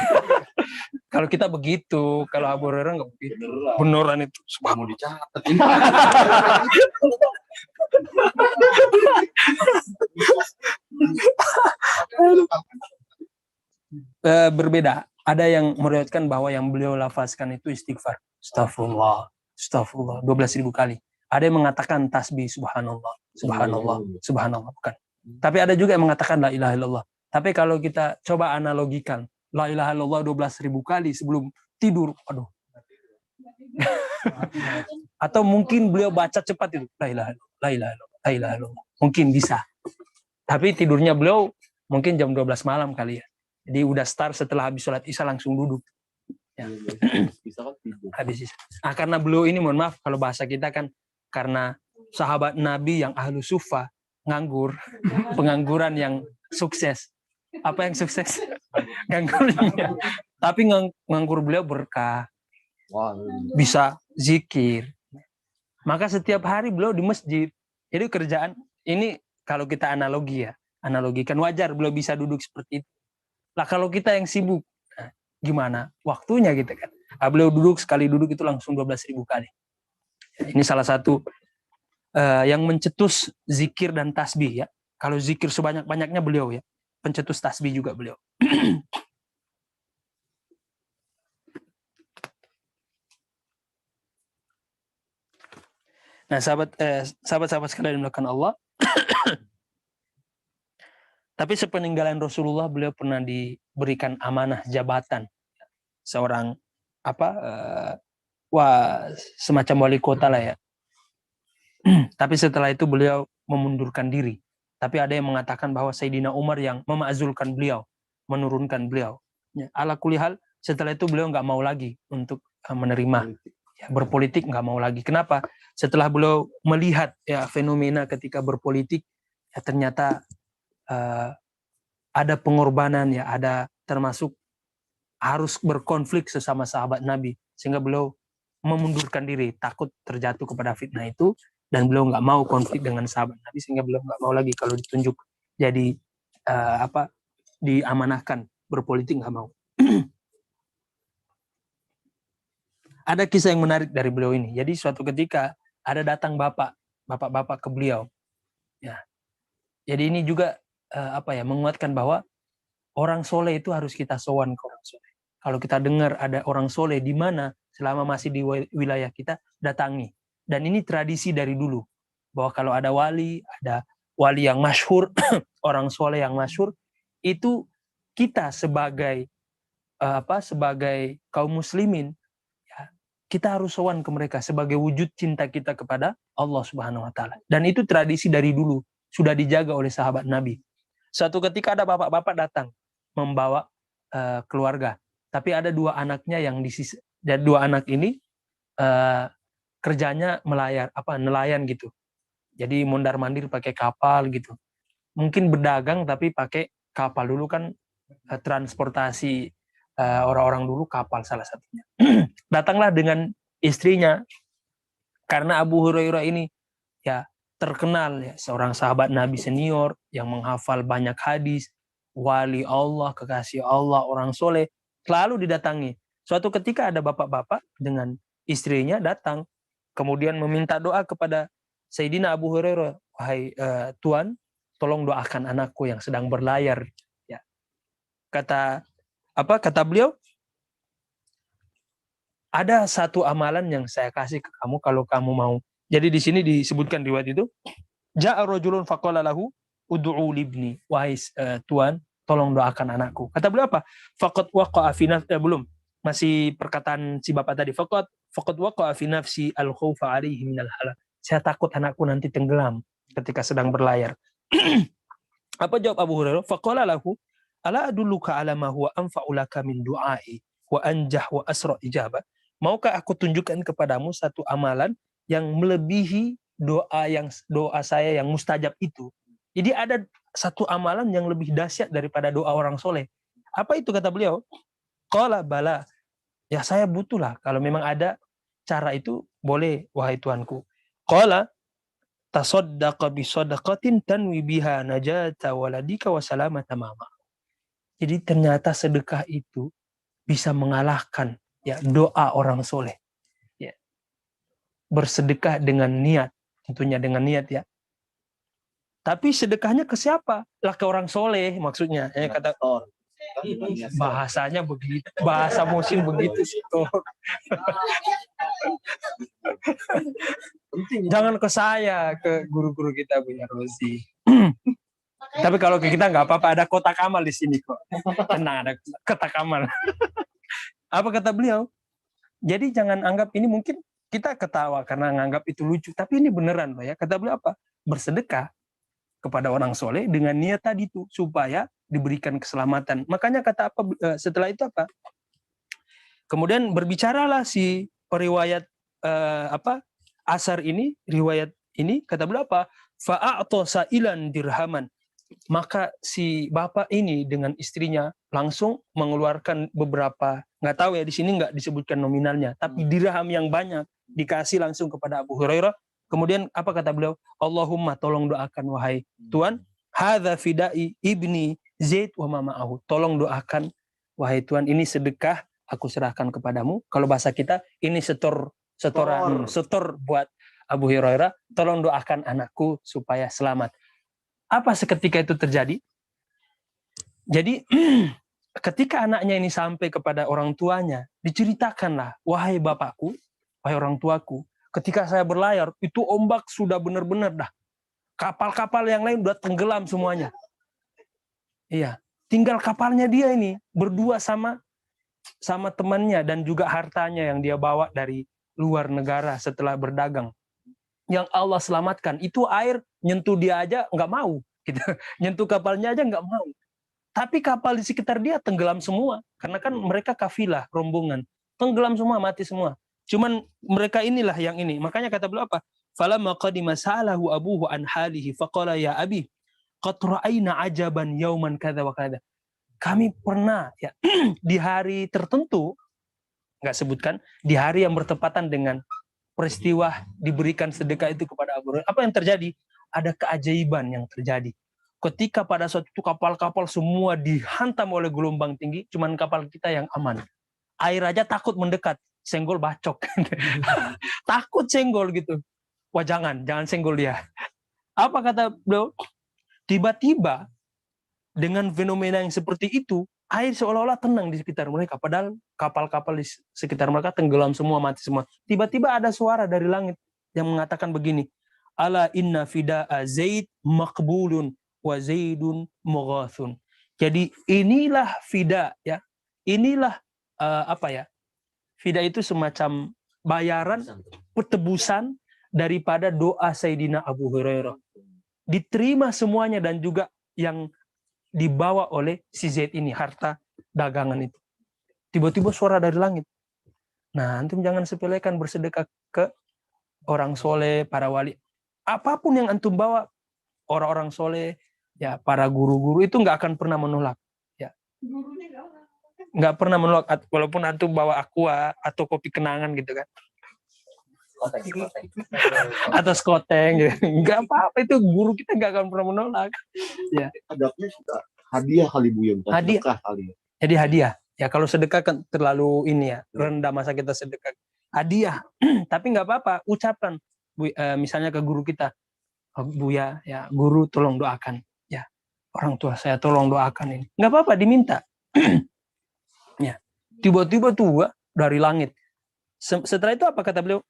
Kalau kita begitu, kalau Abu Hurairah nggak begitu. Beneran itu. Mau dicatat ini. Berbeda. Ada yang meriwayatkan bahwa yang beliau lafazkan itu istighfar. Astagfirullah. 12.000 kali. Ada yang mengatakan tasbih subhanallah. Bukan. Tapi ada juga yang mengatakan la ilaha illallah. Tapi kalau kita coba analogikan, la ilaha illallah 12.000 kali sebelum tidur, aduh. Atau mungkin beliau baca cepat itu, la ilaha illallah. Mungkin bisa. Tapi tidurnya beliau mungkin jam 12 malam kali ya. Jadi udah start setelah habis sholat isya langsung duduk. Ya. Bisa kan tidur. Habis isya. Karena beliau ini mohon maaf kalau bahasa kita kan karena sahabat Nabi yang ahlu sufa nganggur, pengangguran yang sukses. Apa yang sukses? Nganggurnya. Tapi nganggur beliau berkah. Bisa zikir. Maka setiap hari beliau di masjid. Jadi kerjaan ini kalau kita analogi ya, analogikan wajar beliau bisa duduk seperti itu. Lah kalau kita yang sibuk, nah, gimana waktunya gitu kan? Beliau duduk sekali duduk itu langsung 12.000 kali. Ini salah satu yang mencetus zikir dan tasbih ya. Kalau zikir sebanyak-banyaknya beliau ya. Pencetus tasbih juga beliau. Nah, sahabat-sahabat sekalian dimulakan Allah. Tapi sepeninggalan Rasulullah beliau pernah diberikan amanah jabatan seorang semacam wali kota lah ya. Tapi setelah itu beliau memundurkan diri. Tapi ada yang mengatakan bahwa Sayyidina Umar yang memakzulkan beliau, menurunkan beliau. Ya, ala kulli hal, setelah itu beliau nggak mau lagi untuk menerima ya, berpolitik nggak mau lagi. Kenapa? Setelah beliau melihat ya fenomena ketika berpolitik, ya ternyata ada pengorbanan, ya ada termasuk harus berkonflik sesama sahabat Nabi, sehingga beliau memundurkan diri, takut terjatuh kepada fitnah itu, dan beliau nggak mau konflik dengan sahabat Nabi, sehingga beliau nggak mau lagi kalau ditunjuk jadi diamanahkan berpolitik, nggak mau. Ada kisah yang menarik dari beliau ini. Jadi suatu ketika ada datang bapak-bapak ke beliau. Ya. Jadi ini juga menguatkan bahwa orang soleh itu harus kita sowan ke orang soleh. Kalau kita dengar ada orang soleh di mana selama masih di wilayah kita, datangi. Dan ini tradisi dari dulu. Bahwa kalau ada wali yang masyhur, orang soleh yang masyhur, itu kita sebagai kaum muslimin, kita harus sowan ke mereka sebagai wujud cinta kita kepada Allah Subhanahu wa taala. Dan itu tradisi dari dulu, sudah dijaga oleh sahabat Nabi. Suatu ketika ada bapak-bapak datang membawa keluarga, tapi ada dua anaknya yang dan dua anak ini kerjanya nelayan gitu. Jadi mondar-mandir pakai kapal gitu. Mungkin berdagang tapi pakai kapal, dulu kan transportasi orang-orang dulu kapal salah satunya. Datanglah dengan istrinya, karena Abu Hurairah ini ya terkenal ya seorang sahabat Nabi senior yang menghafal banyak hadis, wali Allah, kekasih Allah, orang soleh, selalu didatangi. Suatu ketika ada bapak-bapak dengan istrinya datang, kemudian meminta doa kepada Sayyidina Abu Hurairah, wahai Tuan, tolong doakan anakku yang sedang berlayar. Ya. Kata beliau, ada satu amalan yang saya kasih ke kamu kalau kamu mau. Jadi di sini disebutkan riwayat itu, ja'a rajulun faqala lahu ud'u libni, wahai Tuan, tolong doakan anakku. Kata beliau apa? Faqad waqa'a fi nafsi, belum. Masih perkataan si bapak tadi, faqad waqa'a fi nafsi al-khaufa 'alaihi minal halak. Saya takut anakku nanti tenggelam ketika sedang berlayar. Apa jawab Abu Hurairah? Faqala lahu ala adulluka ala ma huwa anfa'u laka min du'ai wa anjah wa asra ijabah. Maukah aku tunjukkan kepadamu satu amalan yang melebihi doa saya yang mustajab itu? Jadi ada satu amalan yang lebih dahsyat daripada doa orang soleh. Apa itu kata beliau? Qala bala. Ya saya butuhlah. Kalau memang ada cara itu, boleh wahai Tuanku. Qala tasaddaqa bi sadaqatin tanwi biha najata waladika wa salamata mama. Jadi ternyata sedekah itu bisa mengalahkan ya doa orang soleh. Ya. Bersedekah dengan niat, tentunya dengan niat ya. Tapi sedekahnya ke siapa? Lah ke orang soleh maksudnya. Ya, kata bahasanya begitu, bahasa musim begitu sih. Jangan ke saya, ke guru-guru kita punya Rosi. Tapi kalau ke kita nggak apa-apa, ada kotak amal di sini kok. Tenang, ada kotak amal. Apa kata beliau? Jadi jangan anggap ini, mungkin kita ketawa karena nganggap itu lucu, tapi ini beneran loh ya. Kata beliau apa? Bersedekah kepada orang soleh dengan niat tadi tuh supaya diberikan keselamatan. Makanya kata apa setelah itu apa? Kemudian berbicaralah si periwayat asar ini, riwayat ini, kata beliau apa? Fa'a'ta sa'ilan dirhaman. Maka si bapak ini dengan istrinya langsung mengeluarkan beberapa, nggak tahu ya di sini nggak disebutkan nominalnya, tapi dirham yang banyak dikasih langsung kepada Abu Hurairah. Kemudian apa kata beliau? Allahumma, tolong doakan wahai Tuhan, hadza fida'i ibni Zaid wa mama'ahu. Tolong doakan wahai Tuhan, ini sedekah aku serahkan kepadamu. Kalau bahasa kita ini setor buat Abu Hurairah, tolong doakan anakku supaya selamat. Apa seketika itu terjadi? Jadi ketika anaknya ini sampai kepada orang tuanya, diceritakanlah, wahai bapakku, wahai orang tuaku, ketika saya berlayar, itu ombak sudah benar-benar dah. Kapal-kapal yang lain udah tenggelam semuanya. Iya, tinggal kapalnya dia ini berdua sama temannya dan juga hartanya yang dia bawa dari luar negara setelah berdagang. Yang Allah selamatkan, itu air nyentuh dia aja nggak mau, gitu. Nyentuh kapalnya aja nggak mau. Tapi kapal di sekitar dia tenggelam semua, karena kan mereka kafilah, rombongan, tenggelam semua, mati semua. Cuman mereka inilah yang ini. Makanya kata beliau apa? Falamma qadima sa'alahu abuhu an halihi faqala ya abi qad ra'ayna ajaban yauman kadza wa kadza. Kami pernah ya di hari tertentu, nggak sebutkan, di hari yang bertepatan dengan peristiwa diberikan sedekah itu kepada Abu Hurairah. Apa yang terjadi? Ada keajaiban yang terjadi. Ketika pada suatu kapal-kapal semua dihantam oleh gelombang tinggi, cuman kapal kita yang aman. Air aja takut mendekat, senggol bacok. Takut senggol gitu. Wah jangan senggol dia. Apa kata beliau? Tiba-tiba dengan fenomena yang seperti itu, air seolah-olah tenang di sekitar mereka. Padahal kapal-kapal di sekitar mereka tenggelam semua, mati semua. Tiba-tiba ada suara dari langit yang mengatakan begini, ala inna fida'a Zaid maqbulun wa Zaidun mughathun. Jadi inilah fida ya. Inilah fida itu semacam bayaran petebusan daripada doa Sayyidina Abu Hurairah. Diterima semuanya dan juga yang dibawa oleh si Zaid ini, harta dagangan itu. Tiba-tiba suara dari langit. Nah, antum jangan sepelekan bersedekah ke orang soleh, para wali. Apapun yang antum bawa, orang-orang soleh, ya para guru-guru itu nggak akan pernah menolak. Ya. Nggak pernah menolak, walaupun antum bawa aqua atau kopi kenangan gitu kan. Atau skoteng gitu. Nggak apa-apa, itu guru kita nggak akan pernah menolak. Ya. Adabnya sudah hadiah kali Bu ya, bukan Hadiah. sedekah kali ya. Jadi hadiah. Ya kalau sedekah kan terlalu ini ya, rendah masa kita sedekah. Hadiah. Tapi nggak apa-apa, ucapkan. Misalnya ke guru kita, Buya, ya guru tolong doakan. Ya, orang tua saya tolong doakan ini. Nggak apa-apa, diminta. Ya. Tiba-tiba tuh dari langit. Setelah itu apa kata beliau?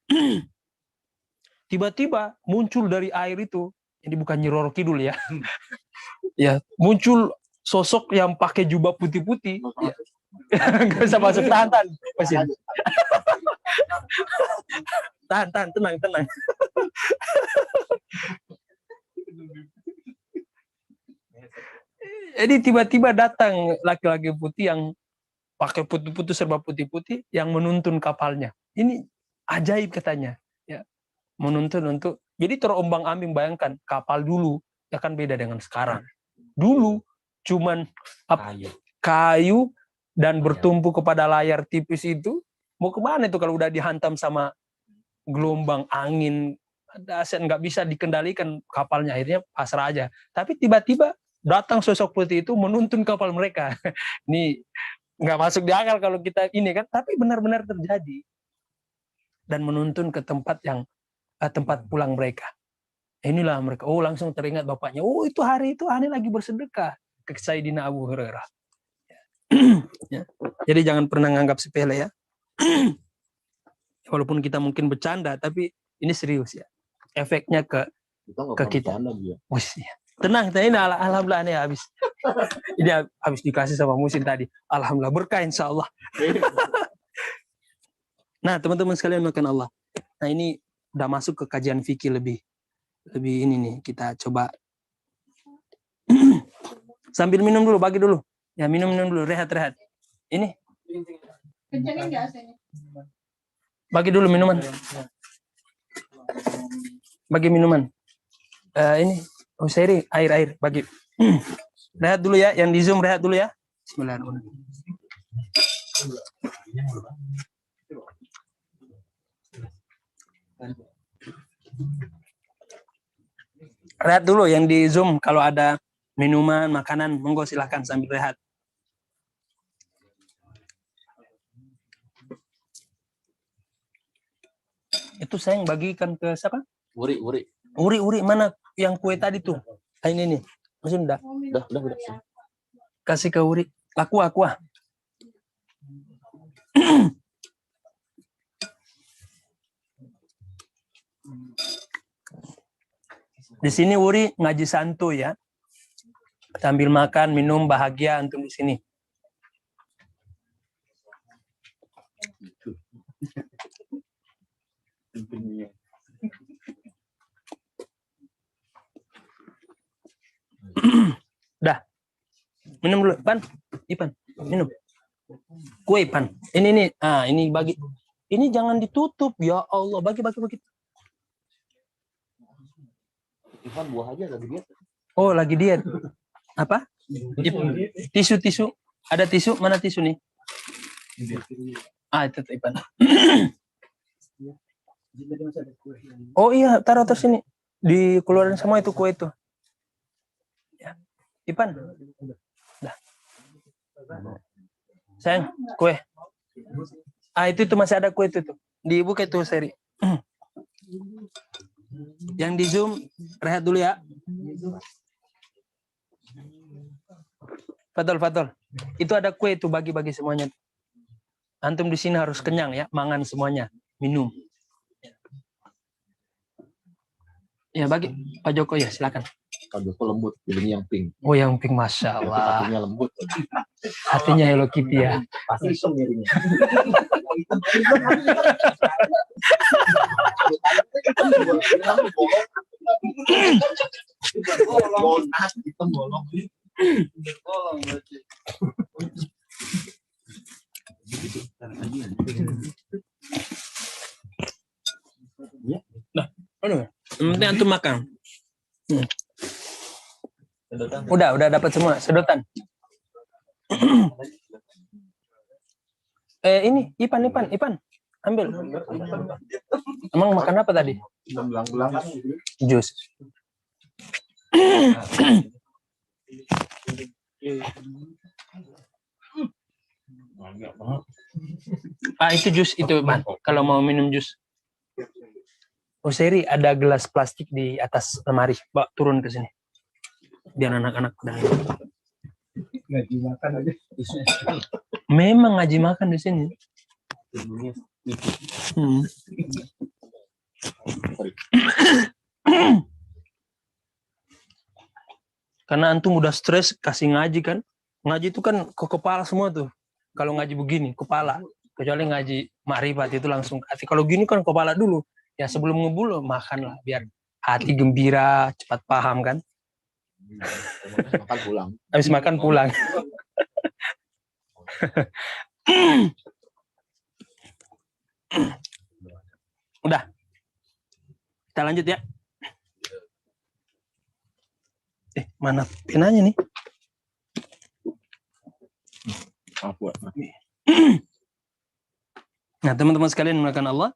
Tiba-tiba muncul dari air itu, ini bukan Nyi Roro Kidul ya. Ya, muncul sosok yang pakai jubah putih-putih. Ya. Gak usah masuk, tahan. Tahan, tenang. Jadi tiba-tiba datang laki-laki putih yang pakai putih-putih, serba putih-putih, yang menuntun kapalnya. Ini ajaib katanya. Ya, menuntun untuk, jadi terombang-ambing. Bayangkan, kapal dulu ya kan beda dengan sekarang. Dulu cuman kayu dan bertumpu kepada layar tipis itu. Mau kemana itu kalau udah dihantam sama gelombang angin, dasyat, nggak bisa dikendalikan kapalnya, akhirnya pasrah aja. Tapi tiba-tiba datang sosok putih itu menuntun kapal mereka. Ini nggak masuk di akal kalau kita ini kan, tapi benar-benar terjadi. Dan menuntun ke tempat yang tempat pulang mereka. Inilah mereka, oh langsung teringat bapaknya, oh itu hari itu aneh lagi bersedekah ke Sayyidina Abu Hurairah. Ya. Jadi jangan pernah nganggap sepele ya. Walaupun kita mungkin bercanda, tapi ini serius ya. Efeknya ke kita. Wih, ya. Tenang, ini alhamdulillah ini habis. Ini habis dikasih sama Musin tadi. Alhamdulillah berkah insya Allah. Nah teman-teman sekalian makan Allah. Nah ini udah masuk ke kajian fikih lebih ini nih, kita coba sambil minum dulu, bagi dulu. Ya minum dulu, rehat. Ini. Kencangin nggak AC-nya? Bagi dulu minuman. Bagi minuman. Ini, Seri, air, bagi. Rehat dulu ya, yang di Zoom rehat dulu ya. Bismillahirrahmanirrahim. Rehat dulu yang di Zoom, kalau ada minuman, makanan, monggo silahkan sambil rehat. Itu saya yang bagikan ke siapa? Uri. Uri, mana yang kue tadi tuh? Ini nih. Maksudnya udah. Kasih ke Uri. Aqua. Di sini Uri ngaji santuy ya. Sambil makan, minum, bahagia antum di sini. Dah. Minum dulu, Ipan, minum. Kue Ipan. Ini. Ini bagi. Ini jangan ditutup. Ya Allah, bagi. Ivan buah aja lagi diet. Oh, lagi diet. Apa? Tisu. Ada tisu? Mana tisu nih? Itu Ipan. Oh iya, taruh terus sini. Dikeluarin semua itu kue itu. Ya. Ipan. Dah. Sayang, kue. Itu masih ada kue itu tuh. Dibuka itu seri. Yang di Zoom rehat dulu ya. Fatul. Itu ada kue itu bagi-bagi semuanya. Antum di sini harus kenyang ya, mangan semuanya, minum. Ya bagi Pak Joko ya, silakan. Pak Joko lembut, pilihnya yang pink. Oh yang pink, masya Allah. Hatinya lembut. Hatinya Hello Kitty ya. Pasti iseng jadinya. Nah, nanti antum makan. Udah dapat semua sedotan. Ini Ipan, ambil. Emang makan apa tadi? Belang-belang. Jus. Itu jus itu, Pan. Kalau mau minum jus. Oh, Seri, ada gelas plastik di atas lemari. Bawa turun ke sini. Biar anak-anak Ngaji makan aja. Memang ngaji makan di sini. Karena antum udah stres kasih ngaji kan. Ngaji itu kan ke kepala semua tuh. Kalau ngaji begini, kepala. Kecuali ngaji makrifat itu langsung ke hati. Kalau gini kan kepala dulu. Ya sebelum ngebul makan lah. Biar hati gembira, cepat paham kan. Makan pulang. Habis makan pulang. Udah. Kita lanjut ya. Mana penanya nih? Nah, teman-teman sekalian menggunakan Allah.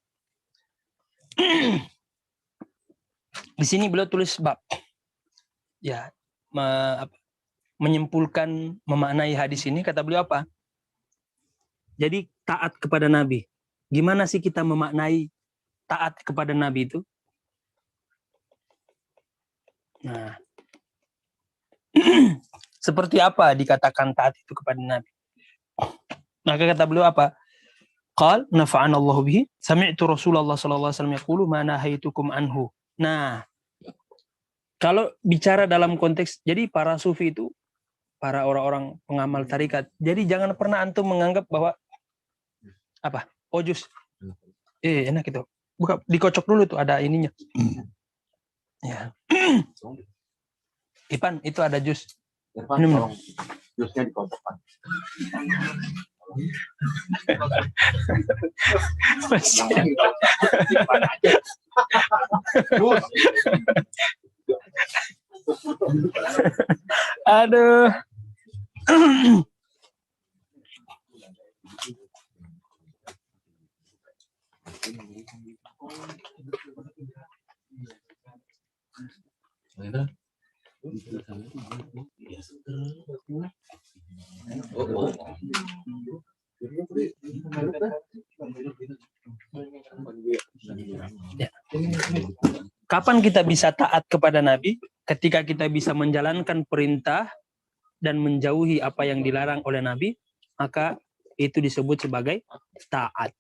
Di sini beliau tulis bab. Ya, menyimpulkan, memaknai hadis ini, kata beliau apa? Jadi taat kepada Nabi. Gimana sih kita memaknai taat kepada Nabi itu? Nah, seperti apa dikatakan taat itu kepada Nabi? Maka kata beliau apa? Qal nafa'ana Allah bihi sami'tu Rasulullah sallallahu alaihi wasallam yaqulu ma nahaitukum anhu. Nah, kalau bicara dalam konteks, jadi para sufi itu, para orang-orang pengamal tarikat, jadi jangan pernah antum menganggap bahwa apa? Oh jus. Enak itu. Buka, dikocok dulu tuh ada ininya. Ya. Ipan, itu ada jus. Irfan, tolong jusnya dikocokkan. Aduh. Ya. Kapan kita bisa taat kepada Nabi? Ketika kita bisa menjalankan perintah dan menjauhi apa yang dilarang oleh Nabi, maka itu disebut sebagai taat.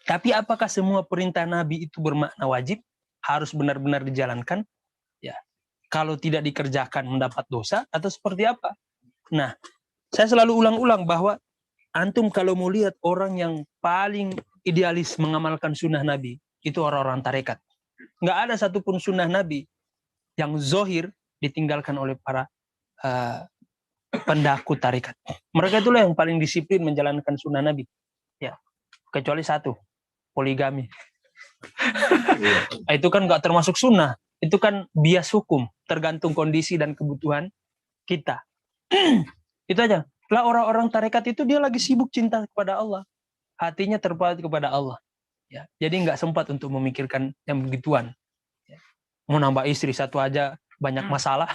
Tapi apakah semua perintah Nabi itu bermakna wajib? Harus benar-benar dijalankan? Ya. Kalau tidak dikerjakan mendapat dosa atau seperti apa? Nah, saya selalu ulang-ulang bahwa antum kalau mau lihat orang yang paling idealis mengamalkan sunnah Nabi, itu orang-orang tarekat. Nggak ada satupun sunnah Nabi yang zohir ditinggalkan oleh para pendaku tarekat. Mereka itulah yang paling disiplin menjalankan sunnah Nabi. Ya. kecuali satu, poligami. Itu kan nggak termasuk sunnah, itu kan bias hukum, tergantung kondisi dan kebutuhan kita. Itu aja. Lah orang-orang tarekat itu dia lagi sibuk cinta kepada Allah, hatinya terpaut kepada Allah. Ya, jadi nggak sempat untuk memikirkan yang begituan. Ya. Mau nambah istri satu aja banyak masalah.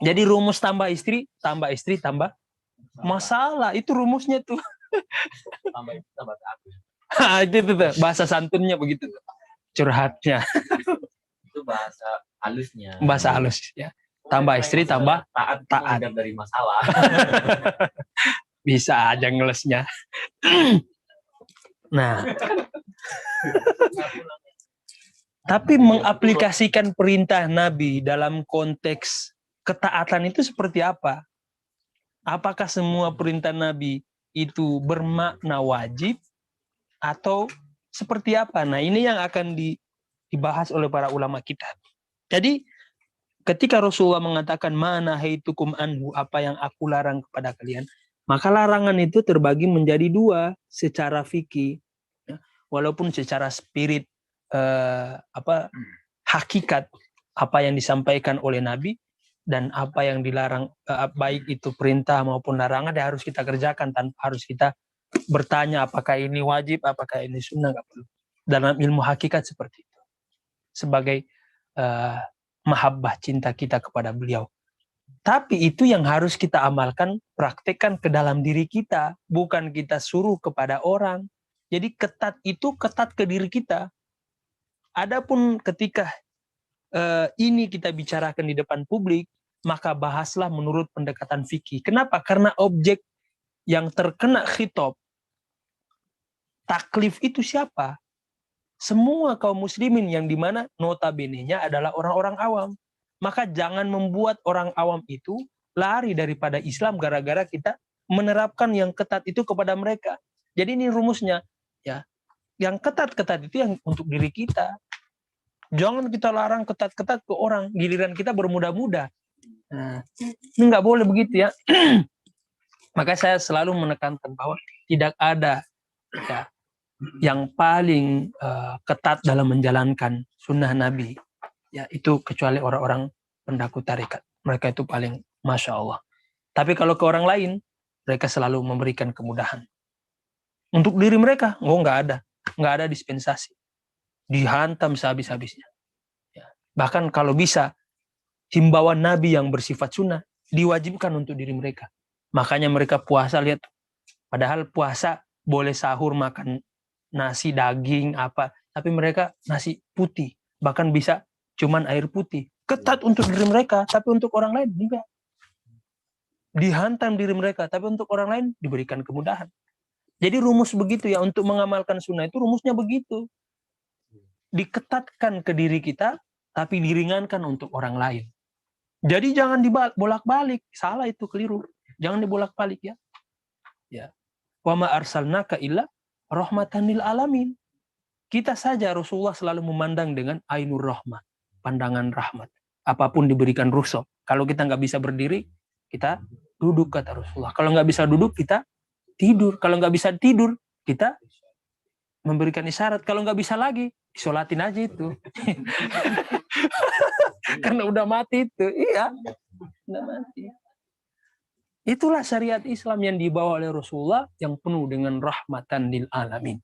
Jadi rumus tambah istri, tambah masalah. Itu rumusnya tuh. Tambah bagus. Itu tuh, bahasa santunnya begitu. Curhatnya. Itu bahasa halusnya. Bahasa halus ya. Tambah istri, tambah taat. taat. Dari masalah. Bisa aja ngelesnya. Nah. Tapi mengaplikasikan perintah Nabi dalam konteks ketaatan itu seperti apa? Apakah semua perintah Nabi itu bermakna wajib atau seperti apa? Nah, ini yang akan dibahas oleh para ulama kita. Jadi, ketika Rasulullah mengatakan mana haitukum anhu, apa yang aku larang kepada kalian, maka larangan itu terbagi menjadi dua secara fikih, ya. Walaupun secara spirit hakikat apa yang disampaikan oleh Nabi dan apa yang dilarang, baik itu perintah maupun larangan, ya harus kita kerjakan tanpa harus kita bertanya apakah ini wajib, apakah ini sunnah, nggak perlu. Dalam ilmu hakikat seperti itu, sebagai mahabbah, cinta kita kepada beliau. Tapi itu yang harus kita amalkan, praktekkan ke dalam diri kita, bukan kita suruh kepada orang. Jadi ketat itu ketat ke diri kita. Adapun ketika ini kita bicarakan di depan publik, maka bahaslah menurut pendekatan fikih. Kenapa? Karena objek yang terkena khitab, taklif itu siapa? Semua kaum muslimin yang dimana notabene-nya adalah orang-orang awam. Maka jangan membuat orang awam itu lari daripada Islam gara-gara kita menerapkan yang ketat itu kepada mereka. Jadi ini rumusnya, ya. Yang ketat-ketat itu yang untuk diri kita. Jangan kita larang ketat-ketat ke orang, giliran kita bermudah-mudah. Nah, ini nggak boleh begitu ya. Maka saya selalu menekankan bahwa tidak ada ya, yang paling ketat dalam menjalankan sunnah Nabi, ya itu kecuali orang-orang pendaku tarekat. Mereka itu paling Masya Allah. Tapi kalau ke orang lain, mereka selalu memberikan kemudahan. Untuk diri mereka, nggak ada dispensasi. Dihantam sehabis-habisnya. Ya. Bahkan kalau bisa, himbauan Nabi yang bersifat sunnah diwajibkan untuk diri mereka. Makanya mereka puasa, lihat. Padahal puasa boleh sahur makan nasi, daging, apa. Tapi mereka nasi putih. Bahkan bisa cuman air putih. Ketat untuk diri mereka, tapi untuk orang lain enggak. Dihantam diri mereka, tapi untuk orang lain diberikan kemudahan. Jadi rumus begitu ya, untuk mengamalkan sunnah itu rumusnya begitu. Diketatkan ke diri kita, tapi diringankan untuk orang lain. Jadi jangan dibolak-balik, salah itu, keliru. Jangan dibolak-balik ya. Ya. Wa ma arsalnaka illa rahmatan lil alamin. Kita saja Rasulullah selalu memandang dengan ainur rahmah, pandangan rahmat. Apapun diberikan rukhsah. Kalau kita nggak bisa berdiri, kita duduk, kata Rasulullah. Kalau nggak bisa duduk, kita tidur. Kalau nggak bisa tidur, kita memberikan isyarat. Kalau nggak bisa lagi, isolatin aja itu. Karena udah mati itu. Iya, udah mati. Itulah syariat Islam yang dibawa oleh Rasulullah, yang penuh dengan rahmatan lil alamin.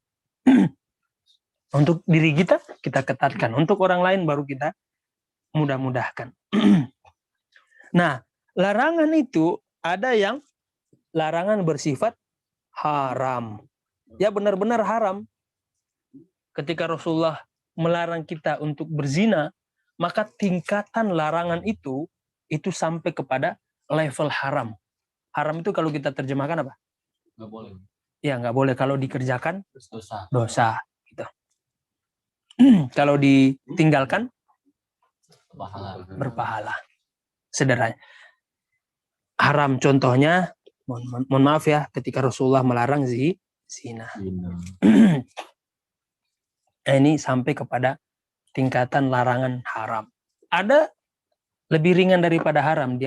Untuk diri kita, kita ketatkan. Untuk orang lain baru kita mudah-mudahkan. Nah, larangan itu ada yang larangan bersifat haram. Ya benar-benar haram. Ketika Rasulullah melarang kita untuk berzina, maka tingkatan larangan itu sampai kepada level haram. Haram itu kalau kita terjemahkan apa? Nggak boleh. Ya nggak boleh, kalau dikerjakan Dosa. Gitu. Kalau ditinggalkan berpahala. Sederhana. Haram contohnya, mohon maaf ya, ketika Rasulullah melarang zina. Ini sampai kepada tingkatan larangan haram. Ada lebih ringan daripada haram, di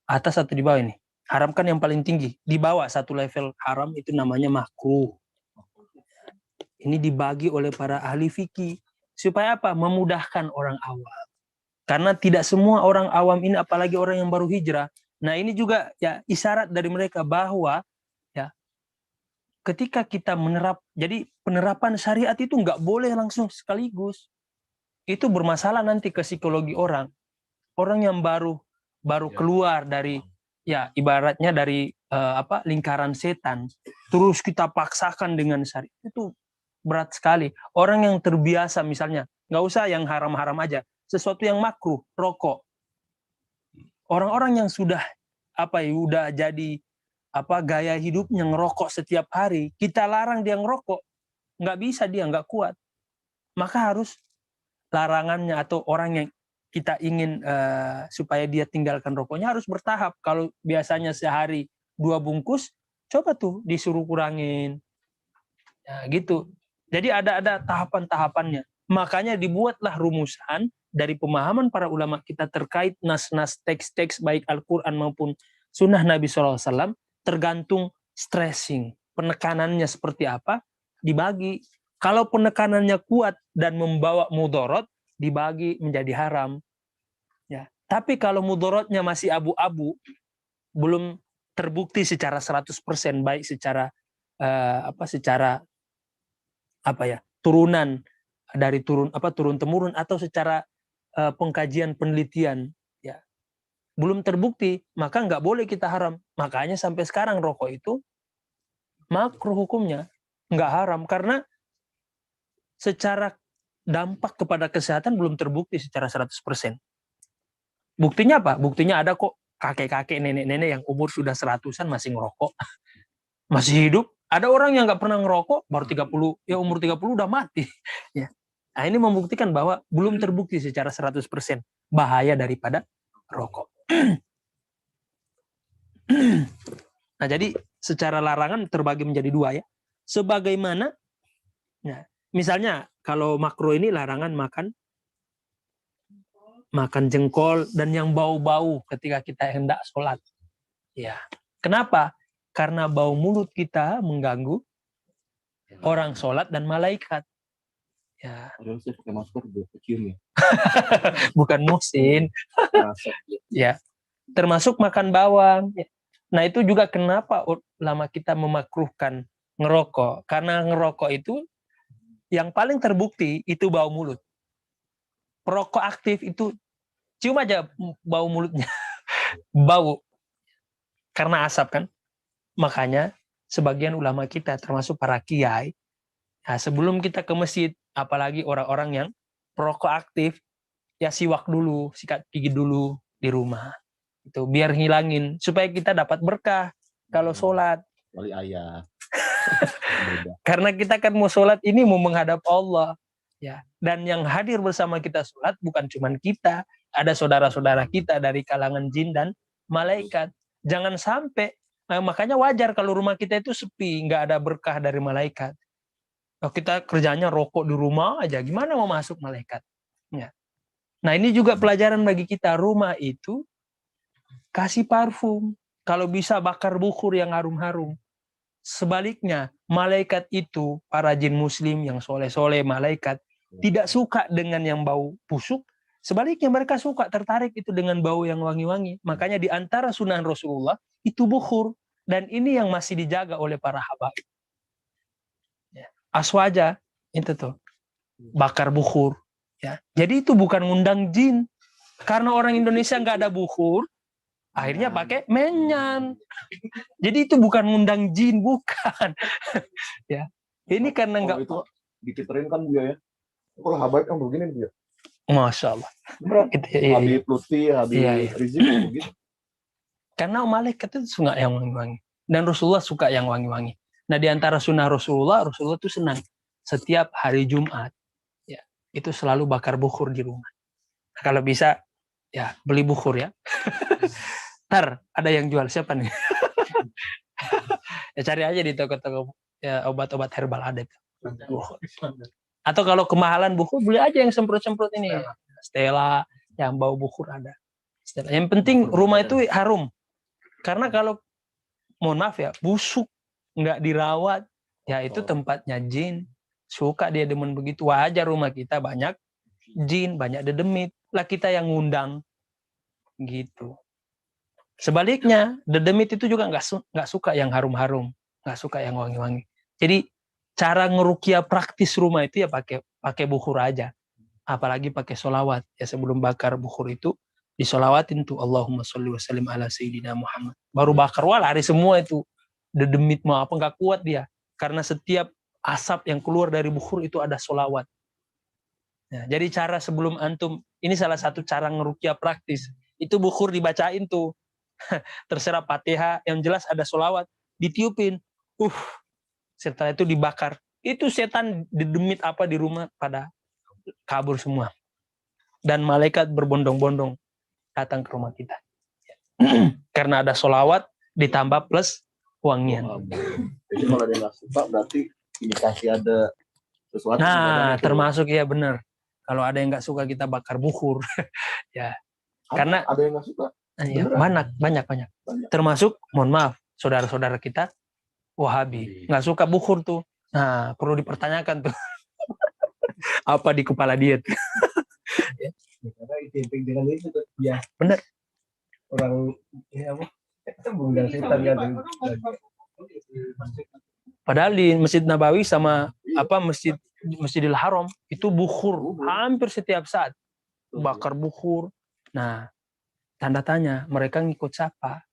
atas atau di bawah ini? Haram kan yang paling tinggi. Di bawah satu level haram itu namanya makruh. Ini dibagi oleh para ahli fikih. Supaya apa? Memudahkan orang awam. Karena tidak semua orang awam ini, apalagi orang yang baru hijrah. Nah ini juga ya isyarat dari mereka bahwa ya ketika kita jadi penerapan syariat itu nggak boleh langsung sekaligus. Itu bermasalah nanti ke psikologi orang. Orang yang baru keluar dari ya ibaratnya dari lingkaran setan, terus kita paksakan dengan syariat, itu berat sekali. Orang yang terbiasa misalnya, nggak usah yang haram-haram aja, sesuatu yang makruh, rokok. Orang-orang yang sudah udah jadi gaya hidupnya ngerokok setiap hari, kita larang dia ngerokok, nggak bisa, dia nggak kuat. Maka harus larangannya atau orang yang kita ingin supaya dia tinggalkan rokoknya harus bertahap. Kalau biasanya sehari 2 bungkus, coba tuh disuruh kurangin. Ya, gitu. Jadi ada tahapan-tahapannya. Makanya dibuatlah rumusan dari pemahaman para ulama kita terkait nas-nas teks-teks baik Al-Quran maupun sunnah Nabi SAW, tergantung stressing. Penekanannya seperti apa, dibagi. Kalau penekanannya kuat dan membawa mudorot, dibagi menjadi haram. Ya. Tapi kalau mudorotnya masih abu-abu, belum terbukti secara 100%, baik secara turunan dari turun temurun atau secara pengkajian penelitian, ya belum terbukti, maka nggak boleh kita haram. Makanya sampai sekarang rokok itu makruh hukumnya, nggak haram karena secara dampak kepada kesehatan belum terbukti secara 100%. Buktinya apa? Buktinya ada kok kakek-kakek, nenek-nenek yang umur sudah 100-an masih ngerokok. Masih hidup. Ada orang yang nggak pernah ngerokok, baru 30, ya umur 30 udah mati. Ya. Nah, ini membuktikan bahwa belum terbukti secara 100% bahaya daripada rokok. Nah, jadi secara larangan terbagi menjadi 2 ya. Sebagaimana, ya, misalnya kalau makruh ini larangan makan jengkol dan yang bau-bau ketika kita hendak sholat. Ya, kenapa? Karena bau mulut kita mengganggu orang sholat dan malaikat. Ya. Padahal saya pakai masker udah kecium ya. Bukan musim. Ya, termasuk makan bawang. Nah itu juga kenapa ulama kita memakruhkan ngerokok. Karena ngerokok itu yang paling terbukti itu bau mulut. Perokok aktif itu cium aja bau mulutnya. Bau. Karena asap kan. Makanya sebagian ulama kita termasuk para kiai, nah sebelum kita ke masjid, apalagi orang-orang yang perokok aktif, ya siwak dulu, sikat gigi dulu di rumah. Itu biar ngilangin supaya kita dapat berkah kalau sholat. Wali ayah. Karena kita kan mau sholat ini mau menghadap Allah, ya. Dan yang hadir bersama kita sholat bukan cuma kita, ada saudara-saudara kita dari kalangan jin dan malaikat. Jangan sampai, makanya wajar kalau rumah kita itu sepi, nggak ada berkah dari malaikat. Kita kerjanya rokok di rumah aja, gimana mau masuk malaikat? Ya. Nah ini juga pelajaran bagi kita, rumah itu kasih parfum, kalau bisa bakar bukhur yang harum-harum. Sebaliknya, malaikat itu, para jin muslim yang soleh-soleh, malaikat, tidak suka dengan yang bau busuk. Sebaliknya mereka suka, tertarik itu dengan bau yang wangi-wangi. Makanya di antara sunnah Rasulullah, itu bukhur. Dan ini yang masih dijaga oleh para habaib. Ya. Aswaja, itu tuh. Bakar bukhur. Ya. Jadi itu bukan ngundang jin. Karena orang Indonesia nggak ada bukhur, akhirnya pakai menyan. Jadi itu bukan ngundang jin, bukan. Ya. Ini karena nggak. Itu dikiterin kan dia ya. Kalau habaib kan begini dia. Masya Allah. Gitu, Habib Lutfi, Habib Rizik begitu. Karena malaikat itu suka yang wangi-wangi. Dan Rasulullah suka yang wangi-wangi. Nah di antara sunnah Rasulullah itu senang. Setiap hari Jumat, ya itu selalu bakar bukhur di rumah. Nah, kalau bisa, ya beli bukhur ya. Ntar ada yang jual, siapa nih? Ya cari aja di toko-toko ya, obat-obat herbal ada. Atau kalau kemahalan bukhur, beli aja yang semprot-semprot ini. Stella, yang bau bukhur ada. Stella. Yang penting rumah itu harum. Karena kalau mohon maaf ya, busuk, nggak dirawat, ya itu tempatnya jin. Suka dia demen begitu. Wajar rumah kita banyak jin, banyak dedemit. Lah kita yang ngundang. Gitu. Sebaliknya, dedemit itu juga nggak suka yang harum-harum. Nggak suka yang wangi-wangi. Jadi, cara ngerukia praktis rumah itu ya pakai bukhur aja. Apalagi pakai sholawat. Ya sebelum bakar bukhur itu, disolawatin tuh Allahumma sholli wa sallim ala sayyidina Muhammad. Baru bakar, wah lari semua itu. Dedemit mau apa, nggak kuat dia. Karena setiap asap yang keluar dari bukhur itu ada sholawat. Nah, jadi cara sebelum antum, ini salah satu cara ngerukia praktis. Itu bukhur dibacain tuh. Terserah Fatihah, yang jelas ada sholawat. Ditiupin. Setelah itu dibakar. Itu setan dedemit apa di rumah pada kabur semua. Dan malaikat berbondong-bondong datang ke rumah kita. Karena ada sholawat ditambah plus wangian. Jadi kalau dia nggak suka berarti indikasi ada sesuatu. Nah, termasuk ya benar. Kalau ada yang nggak suka kita bakar bukhur, ya. Karena ada yang nggak suka. Ya, banyak. Termasuk, mohon maaf, saudara-saudara kita Wahabi nggak suka bukhur tuh. Nah, perlu dipertanyakan tuh. Apa di kepala dia tuh? Karena identik dengan itu tuh, ya. Benar. Orang ya apa? Mengundang setan kan. Padahal di Masjid Nabawi sama Masjidil Haram itu bukhur hampir setiap saat bakar bukhur. Nah, tanda tanya, mereka ngikut siapa?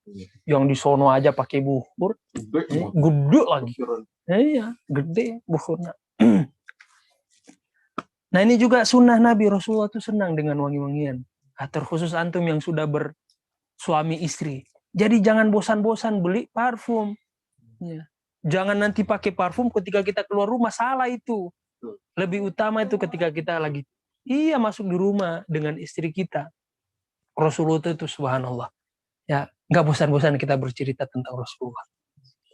Yang di sono aja pakai bukhur, gede lagi. Iya, gede bukhurnya. Nah, ini juga sunnah Nabi. Rasulullah itu senang dengan wangi-wangian. Terkhusus antum yang sudah bersuami istri. Jadi jangan bosan-bosan beli parfum. Ya. Jangan nanti pakai parfum ketika kita keluar rumah, salah itu. Lebih utama itu ketika kita lagi masuk di rumah dengan istri kita. Rasulullah itu subhanallah. Ya, nggak bosan-bosan kita bercerita tentang Rasulullah.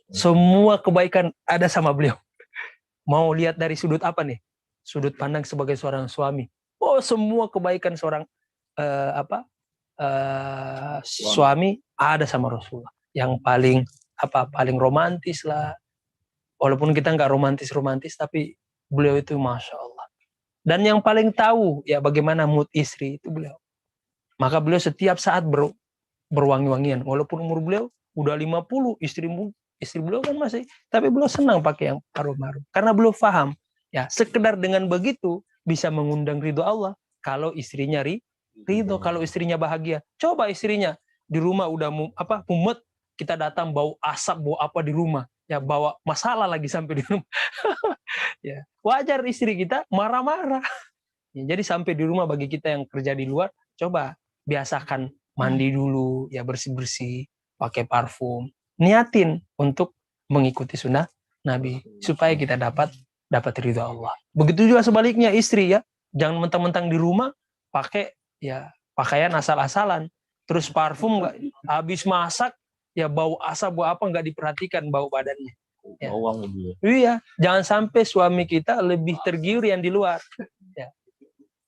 Semua kebaikan ada sama beliau. Mau lihat dari sudut apa nih? Sudut pandang sebagai seorang suami. Oh, semua kebaikan seorang suami ada sama Rasulullah. Yang paling romantis lah. Walaupun kita nggak romantis, tapi beliau itu Masya Allah. Dan yang paling tahu ya bagaimana mood istri itu beliau. Maka beliau setiap saat berwangi-wangian. Walaupun umur beliau udah 50, istri beliau kan masih, tapi beliau senang pakai yang harum-harum. Karena beliau paham, ya sekedar dengan begitu bisa mengundang ridho Allah. Kalau istrinya ridho, kalau istrinya bahagia. Coba istrinya di rumah udah mumet, kita datang bau asap, bau apa di rumah. Ya bawa masalah lagi sampai di rumah. Ya, wajar istri kita marah-marah. Ya, jadi sampai di rumah bagi kita yang kerja di luar, coba biasakan mandi dulu, ya bersih-bersih, pakai parfum, niatin untuk mengikuti sunnah Nabi supaya kita dapat ridha Allah. Begitu juga sebaliknya istri ya, jangan mentang-mentang di rumah pakai ya pakaian asal-asalan, terus parfum nggak habis masak ya bau asap, bau apa nggak diperhatikan bau badannya. Ya. Iya, jangan sampai suami kita lebih tergiur yang di luar. Ya.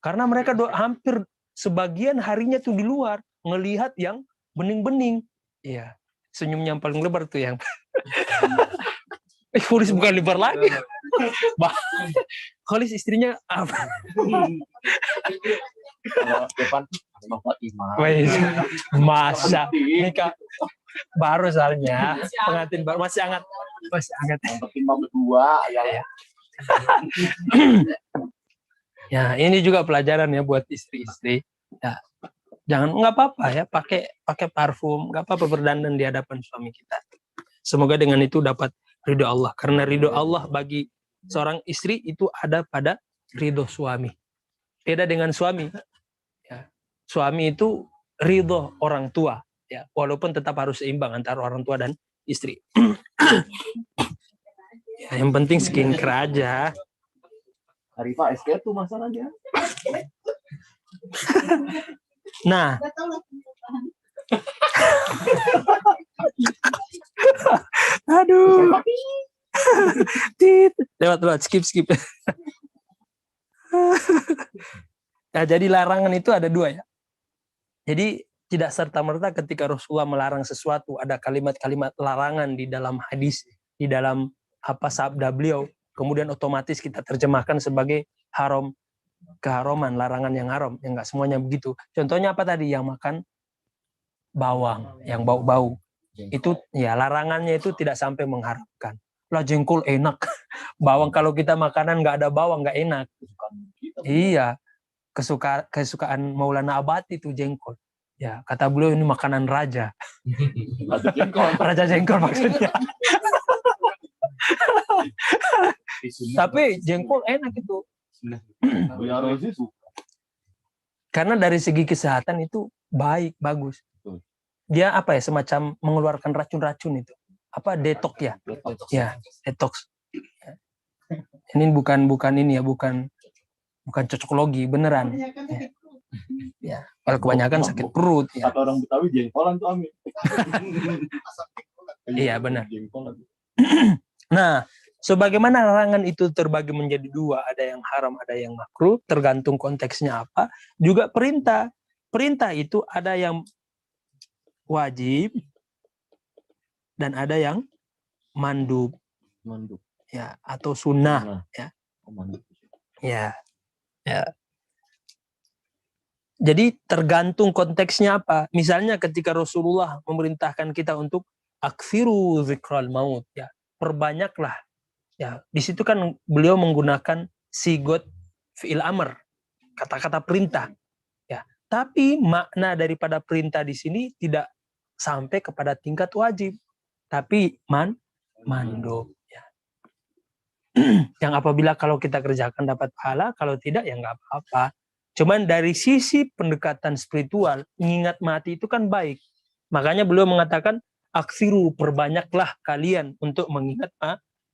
Karena mereka hampir sebagian harinya tuh di luar ngelihat yang bening-bening. Iya, senyumnya yang paling lebar tuh yang. Kholis bukan lebar lagi. Kholis istrinya apa? Depan masa nikah baru soalnya pengantin baru masih hangat. Yang penting mau berdua ya. Ya ini juga pelajaran ya buat istri-istri. Ya, jangan nggak apa-apa ya pakai parfum, nggak apa-apa berdandan di hadapan suami kita. Semoga dengan itu dapat ridho Allah. Karena ridho Allah bagi seorang istri itu ada pada ridho suami. Beda dengan suami. Ya, suami itu ridho orang tua. Ya, walaupun tetap harus seimbang antara orang tua dan istri. Ya, yang penting skincare aja. Arifah SK tuh masalahnya. Nah, aduh, lewat skip. Nah, jadi larangan itu ada dua ya. Jadi tidak serta-merta ketika Rasulullah melarang sesuatu ada kalimat-kalimat larangan di dalam hadis, di dalam sabda beliau, kemudian otomatis kita terjemahkan sebagai haram, keharaman, larangan yang haram. Yang enggak semuanya begitu. Contohnya apa tadi? Yang makan bawang, yang bau-bau. Itu ya larangannya itu tidak sampai mengharamkan. Lah jengkol enak. Bawang kalau kita makanan nggak ada bawang nggak enak. Iya. Kesukaan Maulana Abadi itu jengkol. Ya, kata beliau ini makanan raja. Raja jengkol. Raja jengkol maksudnya. Tapi jengkol enak itu. Ya Rozi suka. Karena dari segi kesehatan itu baik, bagus. Dia semacam mengeluarkan racun-racun itu. Detox ya? Ya, detox. Ini bukan ini ya, bukan cocokologi, beneran. Ya, kalau kebanyakan sakit perut ya. Kata orang Betawi jengkolan tuh Amin. Iya benar. Nah, sebagaimana larangan itu terbagi menjadi dua, ada yang haram, ada yang makruh, tergantung konteksnya apa. Juga perintah. Perintah itu ada yang wajib dan ada yang mandub. Mandub. Ya, atau sunnah. Ya. Mandub. Ya. Ya. Jadi tergantung konteksnya apa. Misalnya ketika Rasulullah memerintahkan kita untuk aksiru zikral maut, ya, perbanyaklah. Ya, di situ kan beliau menggunakan sigot fi'il amr, kata-kata perintah. Ya, tapi makna daripada perintah di sini tidak sampai kepada tingkat wajib, tapi mandub. Ya. Yang apabila kalau kita kerjakan dapat pahala, kalau tidak ya nggak apa-apa. Cuman dari sisi pendekatan spiritual, mengingat mati itu kan baik. Makanya beliau mengatakan, aksiru, perbanyaklah kalian untuk mengingat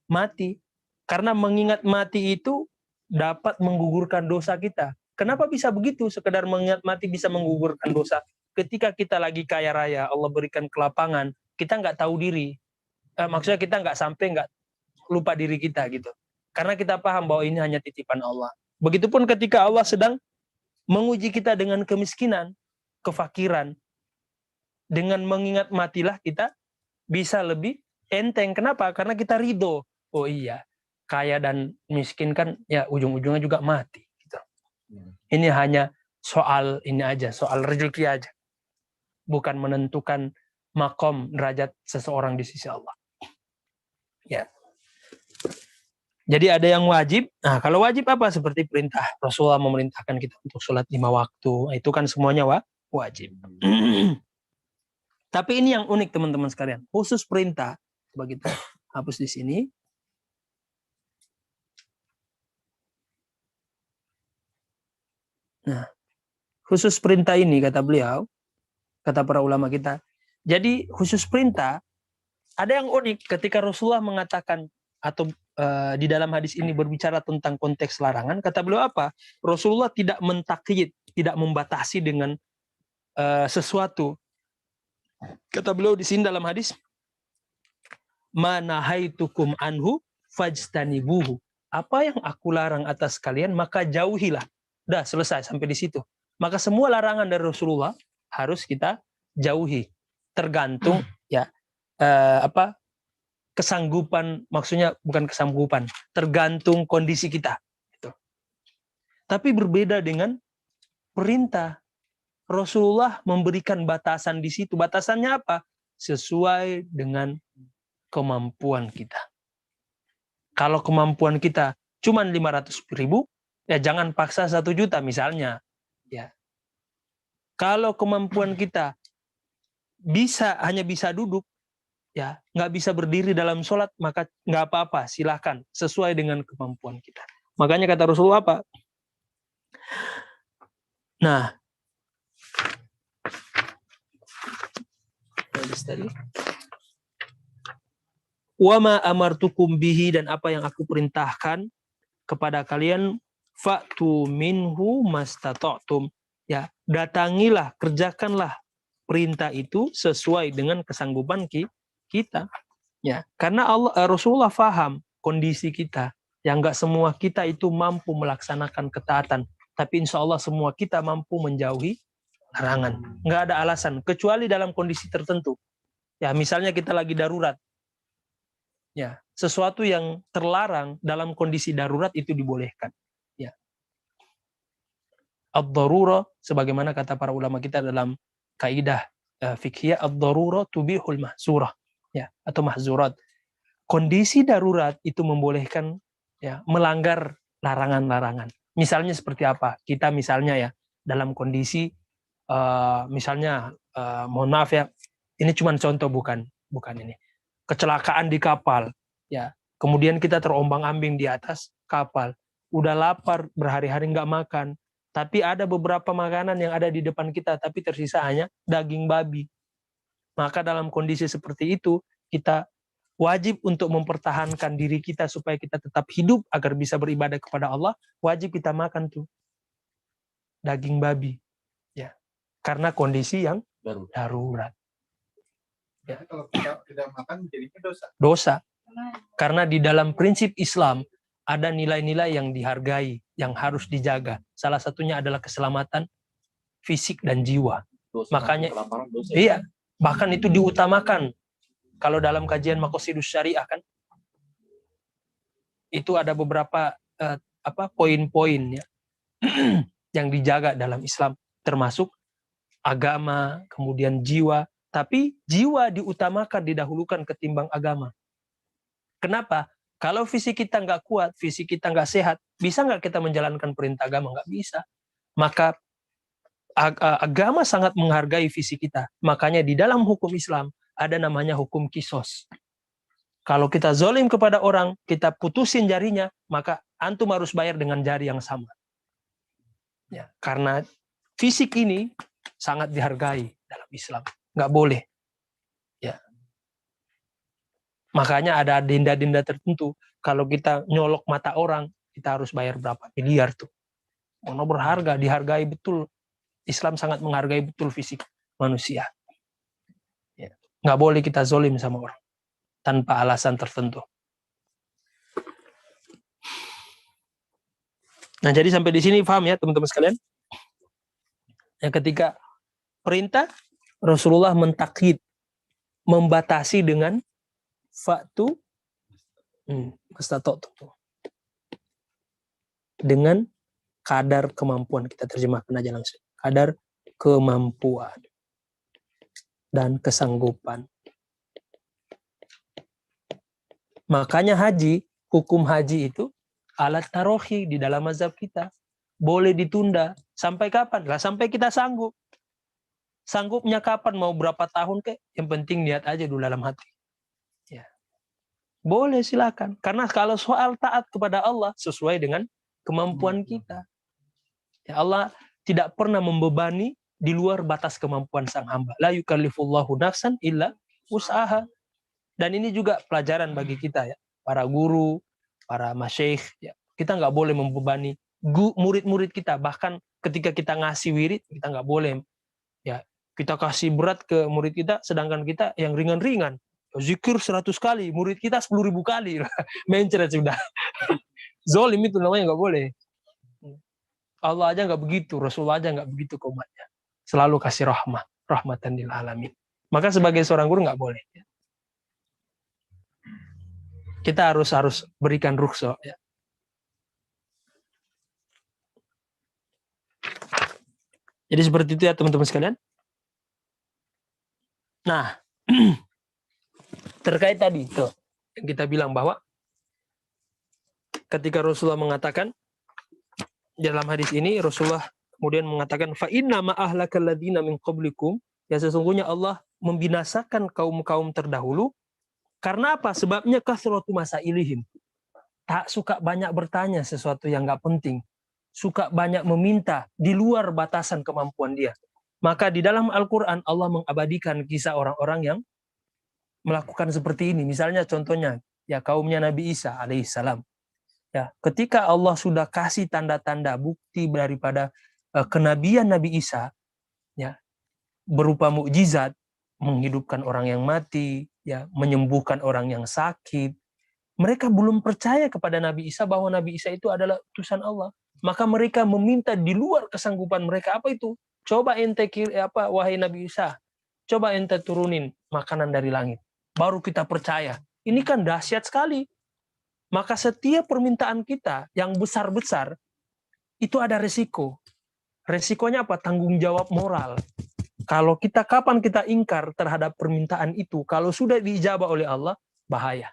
mati. Karena mengingat mati itu dapat menggugurkan dosa kita. Kenapa bisa begitu? Sekedar mengingat mati bisa menggugurkan dosa. Ketika kita lagi kaya raya, Allah berikan kelapangan, kita nggak tahu diri. Maksudnya kita nggak lupa diri kita gitu. Karena kita paham bahwa ini hanya titipan Allah. Begitupun ketika Allah sedang menguji kita dengan kemiskinan, kefakiran. Dengan mengingat matilah kita bisa lebih enteng. Kenapa? Karena kita ridho. Oh iya, kaya dan miskin kan ya ujung-ujungnya juga mati. Gitu. Ini hanya soal ini aja, soal rezeki aja. Bukan menentukan makom derajat seseorang di sisi Allah. Ya. Jadi ada yang wajib. Nah, kalau wajib apa? Seperti perintah Rasulullah memerintahkan kita untuk sholat 5 waktu. Itu kan semuanya wajib. Tapi ini yang unik teman-teman sekalian. Khusus perintah. Coba kita hapus di sini. Nah, khusus perintah ini kata beliau, kata para ulama kita. Jadi khusus perintah, ada yang unik ketika Rasulullah mengatakan atau di dalam hadis ini berbicara tentang konteks larangan, kata beliau apa? Rasulullah tidak mentakyid, tidak membatasi dengan sesuatu. Kata beliau di sini dalam hadis, "Manahaitukum anhu fajtanibuhu." Apa yang aku larang atas kalian maka jauhilah. Udah selesai sampai di situ. Maka semua larangan dari Rasulullah harus kita jauhi. Tergantung kesanggupan, maksudnya bukan kesanggupan, tergantung kondisi kita. Gitu. Tapi berbeda dengan perintah. Rasulullah memberikan batasan di situ. Batasannya apa? Sesuai dengan kemampuan kita. Kalau kemampuan kita cuma 500.000, ya jangan paksa 1 juta misalnya. Ya. Kalau kemampuan kita hanya bisa duduk, ya nggak bisa berdiri dalam sholat, maka nggak apa-apa, silahkan sesuai dengan kemampuan kita. Makanya kata Rasulullah apa? Nah, wa ma amartukum bihi, dan apa yang aku perintahkan kepada kalian, fa'tu minhu mastata'tum, ya datangilah, kerjakanlah perintah itu sesuai dengan kesanggupan kita, ya karena Rasulullah faham kondisi kita, yang nggak semua kita itu mampu melaksanakan ketaatan, tapi insya Allah semua kita mampu menjauhi Larangan. Nggak ada alasan kecuali dalam kondisi tertentu. Ya, misalnya kita lagi darurat. Ya, sesuatu yang terlarang dalam kondisi darurat itu dibolehkan. Ya. Ad-darura, sebagaimana kata para ulama kita dalam kaidah fiqhiyah, ad-darura tubihul mahzurah, ya, atau mahzurat. Kondisi darurat itu membolehkan, ya, melanggar larangan-larangan. Misalnya seperti apa? Kita misalnya, ya, dalam kondisi misalnya mohon maaf, ya, ini cuma contoh, bukan ini. Kecelakaan di kapal, ya. Kemudian kita terombang-ambing di atas kapal. Udah lapar, berhari-hari nggak makan. Tapi ada beberapa makanan yang ada di depan kita, tapi tersisa hanya daging babi. Maka dalam kondisi seperti itu, kita wajib untuk mempertahankan diri kita supaya kita tetap hidup agar bisa beribadah kepada Allah. Wajib kita makan tuh daging babi, ya, karena kondisi yang darurat. Ya. Kalau kita tidak makan jadinya dosa. Dosa. Karena di dalam prinsip Islam ada nilai-nilai yang dihargai, yang harus dijaga. Salah satunya adalah keselamatan fisik dan jiwa. Dosa, Makanya, dosa. iya, bahkan itu diutamakan. Kalau dalam kajian Maqasidus Syariah kan, itu ada beberapa poin-poin, ya, yang dijaga dalam Islam, termasuk agama, kemudian jiwa. Tapi jiwa diutamakan, didahulukan ketimbang agama. Kenapa? Kalau fisik kita nggak kuat, fisik kita nggak sehat, bisa nggak kita menjalankan perintah agama? Nggak bisa. Maka agama sangat menghargai fisik kita. Makanya di dalam hukum Islam ada namanya hukum kisos. Kalau kita zolim kepada orang, kita putusin jarinya, maka antum harus bayar dengan jari yang sama. Ya, karena fisik ini sangat dihargai dalam Islam. Nggak boleh. Ya. Makanya ada denda-denda tertentu. Kalau kita nyolok mata orang, kita harus bayar berapa miliar tuh. Karena berharga, dihargai betul. Islam sangat menghargai betul fisik manusia. Ya. Nggak boleh kita zolim sama orang tanpa alasan tertentu. Nah, jadi sampai di sini paham ya teman-teman sekalian? Yang ketika perintah, Rasulullah mentakhid, membatasi dengan fa'tu dengan kadar kemampuan. Kita terjemahkan aja langsung. Kadar kemampuan dan kesanggupan. Makanya haji, hukum haji itu alat tarohi di dalam mazhab kita. Boleh ditunda. Sampai kapan? Lah sampai kita sanggup. Sanggupnya kapan? Mau berapa tahun kek? Yang penting niat aja dulu dalam hati. Ya. Boleh, silakan. Karena kalau soal taat kepada Allah sesuai dengan kemampuan kita. Ya, Allah tidak pernah membebani di luar batas kemampuan sang hamba. La yukallifullahu nafsan illa wus'aha. Dan ini juga pelajaran bagi kita, ya, para guru, para masyayikh. Ya. Kita nggak boleh membebani murid-murid kita. Bahkan ketika kita ngasih wirid, kita nggak boleh, ya, kita kasih berat ke murid kita, sedangkan kita yang ringan-ringan. Zikir 100 kali, murid kita 10.000 kali. Mencret sudah. Zolim itu namanya, nggak boleh. Allah aja nggak begitu, Rasulullah aja nggak begitu ke umatnya. Selalu kasih rahmatan lil alamin. Maka sebagai seorang guru nggak boleh. Ya. Kita harus berikan rukhsah. Ya. Jadi seperti itu ya teman-teman sekalian. Nah, terkait tadi itu yang kita bilang bahwa ketika Rasulullah mengatakan dalam hadis ini, Rasulullah kemudian mengatakan fa inna ma ahlakal ladzina min qablikum, ya sesungguhnya Allah membinasakan kaum-kaum terdahulu karena apa? Sebabnya kasratu masailihim. Tak suka banyak bertanya sesuatu yang enggak penting. Suka banyak meminta di luar batasan kemampuan dia. Maka di dalam Al-Qur'an Allah mengabadikan kisah orang-orang yang melakukan seperti ini. Misalnya contohnya ya kaumnya Nabi Isa alaihissalam. Ya, ketika Allah sudah kasih tanda-tanda bukti daripada kenabian Nabi Isa, ya, berupa mukjizat, menghidupkan orang yang mati, ya, menyembuhkan orang yang sakit, mereka belum percaya kepada Nabi Isa bahwa Nabi Isa itu adalah utusan Allah. Maka mereka meminta di luar kesanggupan mereka. Apa itu? Coba ente wahai Nabi Isa, coba ente turunin makanan dari langit. Baru kita percaya. Ini kan dahsyat sekali. Maka setiap permintaan kita yang besar-besar, itu ada resiko. Resikonya apa? Tanggung jawab moral. Kalau kapan kita ingkar terhadap permintaan itu, kalau sudah diijabah oleh Allah, bahaya.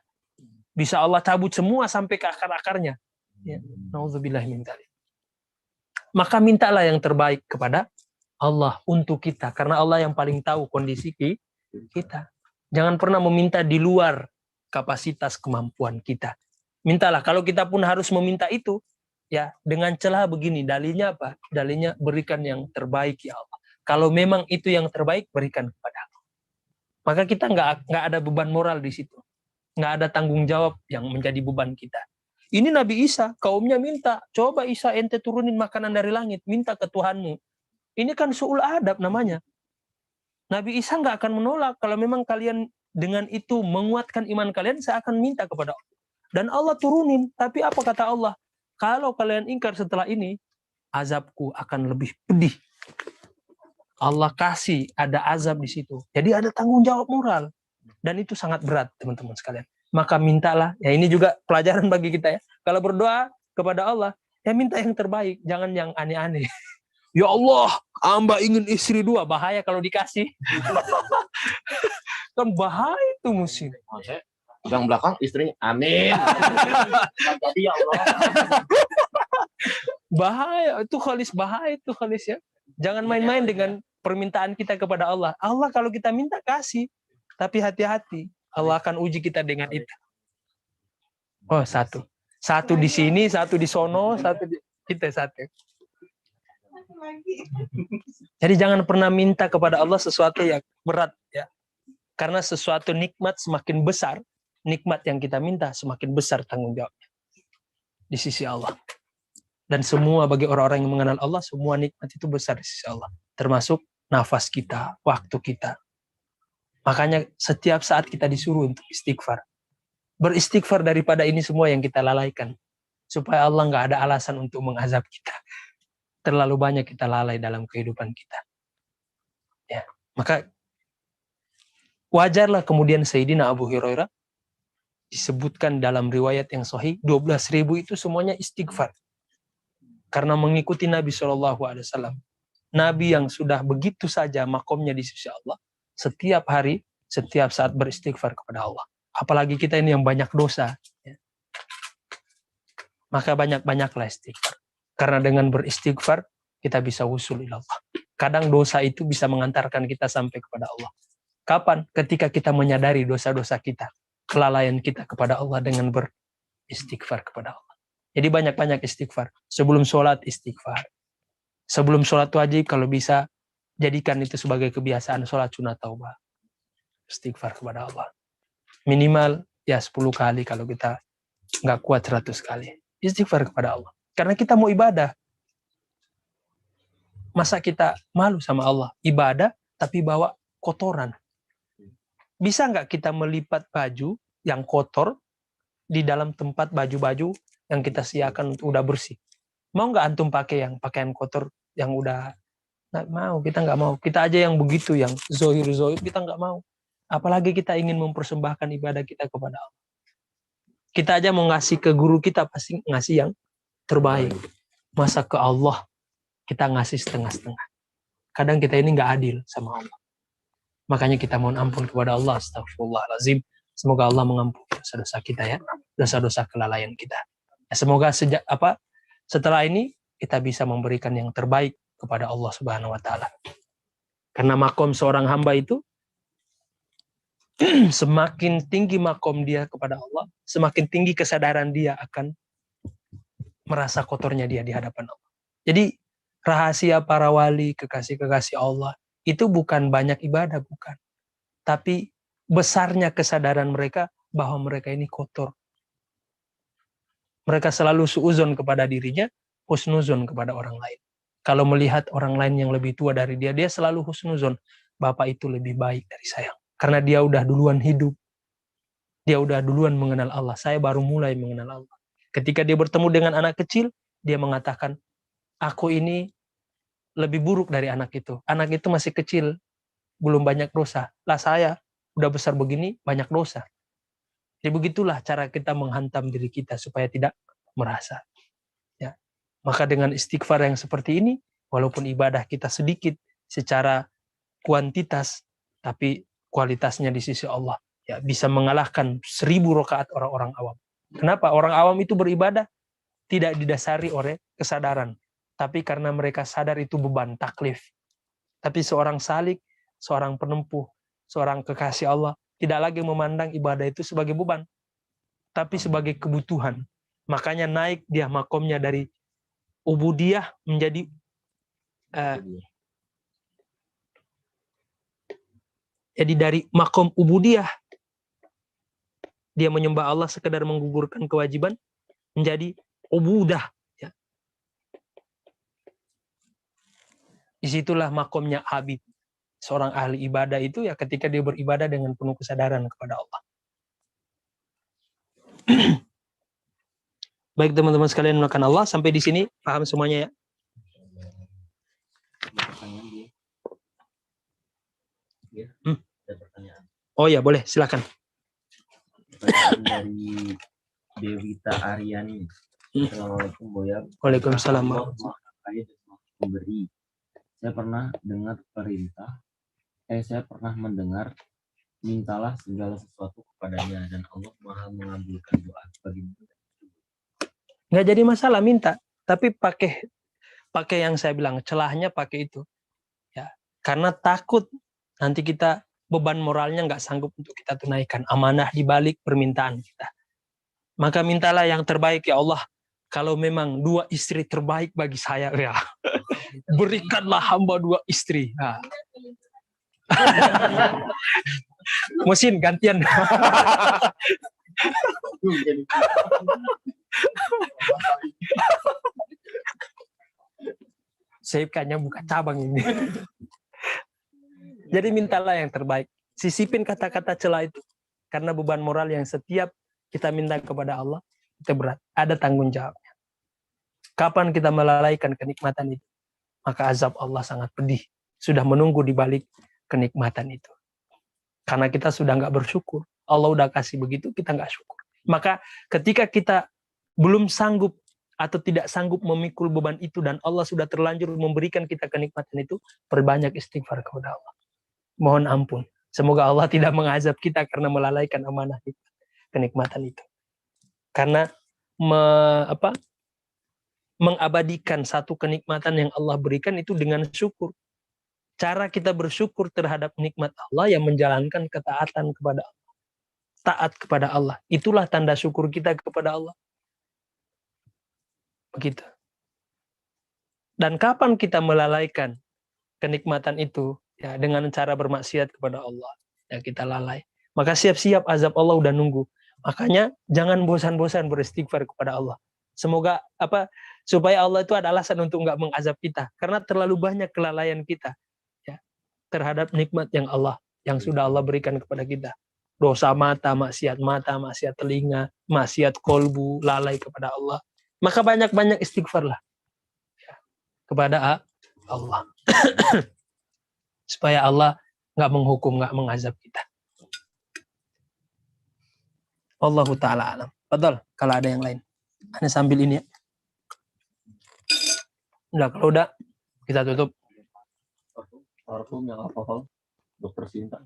Bisa Allah cabut semua sampai ke akar-akarnya. Ya. Nauzubillah min dzalik. Maka mintalah yang terbaik kepada Allah untuk kita. Karena Allah yang paling tahu kondisi kita. Jangan pernah meminta di luar kapasitas kemampuan kita. Mintalah. Kalau kita pun harus meminta itu, ya dengan celah begini. Dalilnya apa? Dalilnya berikan yang terbaik ya Allah. Kalau memang itu yang terbaik, berikan kepada Allah. Maka kita nggak ada beban moral di situ. Nggak ada tanggung jawab yang menjadi beban kita. Ini Nabi Isa, kaumnya minta, coba Isa ente turunin makanan dari langit, minta ke Tuhanmu. Ini kan su'ul adab namanya. Nabi Isa nggak akan menolak. Kalau memang kalian dengan itu menguatkan iman kalian, saya akan minta kepada Allah. Dan Allah turunin. Tapi apa kata Allah? Kalau kalian ingkar setelah ini, azabku akan lebih pedih. Allah kasih ada azab di situ. Jadi ada tanggung jawab moral. Dan itu sangat berat, teman-teman sekalian. Maka mintalah, ya ini juga pelajaran bagi kita ya. Kalau berdoa kepada Allah, ya minta yang terbaik, jangan yang aneh-aneh. Ya Allah, hamba ingin istri 2, bahaya kalau dikasih. Kan bahaya itu musim. Yang belakang istrinya, amin. Jadi ya Allah. Bahaya, itu bahaya itu khalis ya. Jangan main-main dengan permintaan kita kepada Allah. Allah kalau kita minta kasih, tapi hati-hati. Allah akan uji kita dengan itu. Oh, satu. Satu di sini, satu di sono, satu di kita satu. Jadi jangan pernah minta kepada Allah sesuatu yang berat ya. Karena sesuatu nikmat semakin besar, nikmat yang kita minta semakin besar tanggung jawabnya di sisi Allah. Dan semua bagi orang-orang yang mengenal Allah, semua nikmat itu besar di sisi Allah. Termasuk nafas kita, waktu kita. Makanya setiap saat kita disuruh untuk istighfar. Beristighfar daripada ini semua yang kita lalaikan. Supaya Allah nggak ada alasan untuk mengazab kita. Terlalu banyak kita lalai dalam kehidupan kita. Ya, maka wajarlah kemudian Sayyidina Abu Hurairah disebutkan dalam riwayat yang sahih, 12.000 itu semuanya istighfar. Karena mengikuti Nabi SAW. Nabi yang sudah begitu saja makomnya di sisi Allah. Setiap hari, setiap saat beristighfar kepada Allah. Apalagi kita ini yang banyak dosa. Ya. Maka banyak-banyaklah istighfar. Karena dengan beristighfar, kita bisa wusul ila Allah. Kadang dosa itu bisa mengantarkan kita sampai kepada Allah. Kapan? Ketika kita menyadari dosa-dosa kita. Kelalaian kita kepada Allah dengan beristighfar kepada Allah. Jadi banyak-banyak istighfar. Sebelum sholat istighfar. Sebelum sholat wajib kalau bisa jadikan itu sebagai kebiasaan sholat sunat taubah. Istighfar kepada Allah. Minimal ya 10 kali kalau kita nggak kuat 100 kali. Istighfar kepada Allah. Karena kita mau ibadah. Masa kita malu sama Allah? Ibadah tapi bawa kotoran. Bisa nggak kita melipat baju yang kotor di dalam tempat baju-baju yang kita siapkan untuk udah bersih? Mau nggak antum pakai yang pakaian kotor yang udah nggak mau? Kita nggak mau. Kita aja yang begitu, yang zohir kita nggak mau. Apalagi kita ingin mempersembahkan ibadah kita kepada Allah. Kita aja mau ngasih ke guru kita pasti ngasih yang terbaik. Masa ke Allah kita ngasih setengah-setengah. Kadang kita ini nggak adil sama Allah. Makanya kita mohon ampun kepada Allah. Astagfirullahaladzim. Semoga Allah mengampuni dosa-dosa kita ya. Dosa-dosa kelalaian kita. Ya, semoga setelah ini kita bisa memberikan yang terbaik kepada Allah Subhanahu wa taala. Karena makom seorang hamba itu semakin tinggi makom dia kepada Allah, semakin tinggi kesadaran dia akan merasa kotornya dia di hadapan Allah. Jadi rahasia para wali, kekasih-kekasih Allah itu bukan banyak ibadah, bukan. Tapi besarnya kesadaran mereka bahwa mereka ini kotor. Mereka selalu suuzon kepada dirinya, husnuzon kepada orang lain. Kalau melihat orang lain yang lebih tua dari dia, dia selalu husnuzon. Bapak itu lebih baik dari saya. Karena dia udah duluan hidup. Dia udah duluan mengenal Allah. Saya baru mulai mengenal Allah. Ketika dia bertemu dengan anak kecil, dia mengatakan, aku ini lebih buruk dari anak itu. Anak itu masih kecil, belum banyak dosa. Lah saya udah besar begini, banyak dosa. Jadi begitulah cara kita menghantam diri kita supaya tidak merasa. Ya. Maka dengan istighfar yang seperti ini, walaupun ibadah kita sedikit secara kuantitas, tapi kualitasnya di sisi Allah ya bisa mengalahkan 1000 rakaat orang-orang awam. Kenapa? Orang awam itu beribadah tidak didasari oleh kesadaran, tapi karena mereka sadar itu beban taklif. Tapi seorang salik, seorang penempuh, seorang kekasih Allah tidak lagi memandang ibadah itu sebagai beban, tapi sebagai kebutuhan. Makanya naik dia makomnya dari ubudiyah menjadi jadi dari makom ubudiyah dia menyembah Allah sekedar menggugurkan kewajiban menjadi ubudah. Ya. Disitulah makomnya abid. Seorang ahli ibadah itu ya ketika dia beribadah dengan penuh kesadaran kepada Allah. Baik teman-teman sekalian melakukan Allah, sampai di sini paham semuanya ya? Ada pertanyaan. Oh ya boleh, silakan. Pertanyaan dari Dewita Aryani. Assalamualaikum Buya. Waalaikumsalam. Allah Maha Kaya dan Maha Pemberi. Saya pernah mendengar mintalah segala sesuatu kepadanya dan Allah Maha mengabulkan doa. Bagaimana? Nggak jadi masalah minta, tapi pakai yang saya bilang, celahnya pakai itu. Ya, karena takut nanti kita beban moralnya nggak sanggup untuk kita tunaikan, amanah di balik permintaan kita. Maka mintalah yang terbaik ya Allah. Kalau memang 2 istri terbaik bagi saya, ya berikanlah hamba 2 istri. Nah. Mesin gantian. Saya kayaknya buka cabang ini. Jadi mintalah yang terbaik. Sisipin kata-kata celah itu. Karena beban moral yang setiap kita minta kepada Allah, itu berat. Ada tanggung jawabnya. Kapan kita melalaikan kenikmatan itu, maka azab Allah sangat pedih. Sudah menunggu di balik kenikmatan itu. Karena kita sudah nggak bersyukur. Allah udah kasih begitu, kita nggak syukur. Maka ketika kita belum sanggup atau tidak sanggup memikul beban itu dan Allah sudah terlanjur memberikan kita kenikmatan itu, perbanyak istighfar kepada Allah. Mohon ampun. Semoga Allah tidak mengazab kita karena melalaikan amanah kita, kenikmatan itu. Karena mengabadikan satu kenikmatan yang Allah berikan itu dengan syukur. Cara kita bersyukur terhadap nikmat Allah yang menjalankan ketaatan kepada Allah. Taat kepada Allah. Itulah tanda syukur kita kepada Allah. Begitu. Dan kapan kita melalaikan kenikmatan itu? Ya, dengan cara bermaksiat kepada Allah. Ya, kita lalai. Maka siap-siap azab Allah udah nunggu. Makanya jangan bosan-bosan beristighfar kepada Allah. Semoga supaya Allah itu ada alasan untuk nggak mengazab kita. Karena terlalu banyak kelalaian kita ya, terhadap nikmat yang sudah Allah berikan kepada kita. Dosa mata, maksiat telinga, maksiat kolbu, lalai kepada Allah. Maka banyak-banyak istighfarlah ya, kepada Allah. Supaya Allah nggak menghukum, nggak mengazab kita. Allahu ta'ala alam. Betul, kalau ada yang lain. Hanya sambil ini ya. Udah, kalau udah, kita tutup. Parfum yang alkohol, dokter Sinta.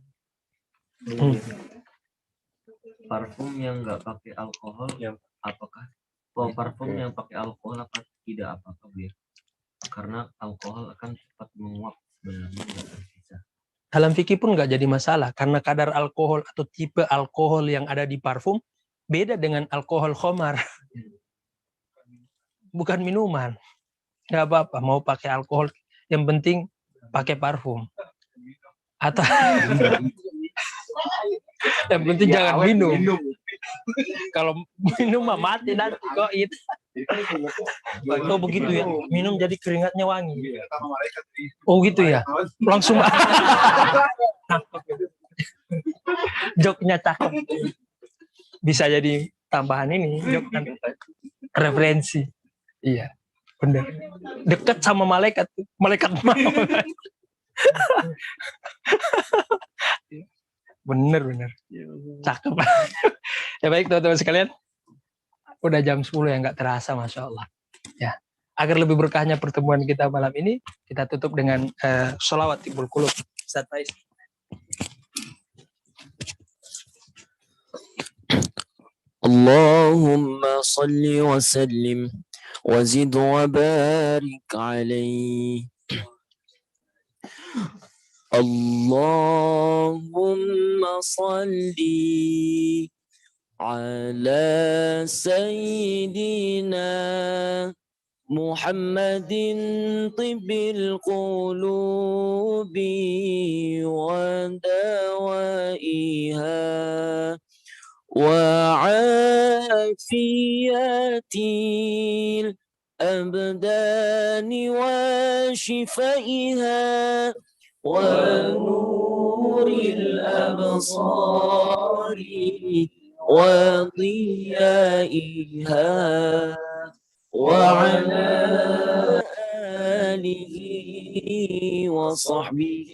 Parfum yang nggak pakai alkohol, yang apakah? Parfum yang pakai alkohol apa tidak apakah Bu? Karena alkohol akan cepat menguap sebenarnya nggak tersisa. Dalam fikih pun nggak jadi masalah karena kadar alkohol atau tipe alkohol yang ada di parfum beda dengan alkohol khamar. Bukan minuman. Nggak apa-apa mau pakai alkohol, yang penting pakai parfum. Atau yang penting jangan minum. Kalau minum mah mati nanti kok itu. Oh begitu ya, minum jadi keringatnya wangi. Oh gitu ya, langsung. Joknya cakep. Bisa jadi tambahan ini, jok referensi. Iya, benar. Dekat sama malaikat, malaikat maut. Bener. Cakep. Ya baik teman-teman sekalian. Udah jam 10 yang nggak terasa, Masya Allah. Ya. Agar lebih berkahnya pertemuan kita malam ini, kita tutup dengan sholawat timbul qulub. Ustaz Faiz. Allahumma salli wa sallim wa zid wa barik alaihi. Allahumma salli ala sayyidina Muhammadin tibbil qulubi wa dawaiha وعافية الأبدان وشفائها ونور الأبصار وضيائها وعلى آله وصحبه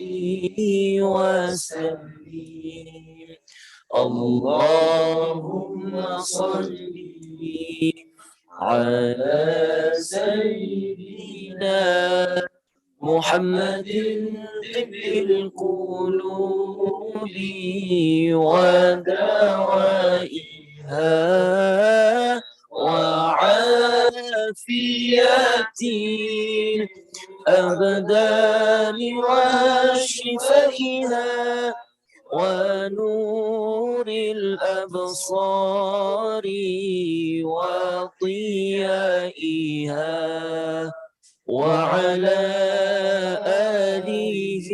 وسلم. اللهم صل على سيدنا محمد طب القلوب ودوائها وعافية الأبدان وشفائها ونور الأبصار وضيائها وعلى آله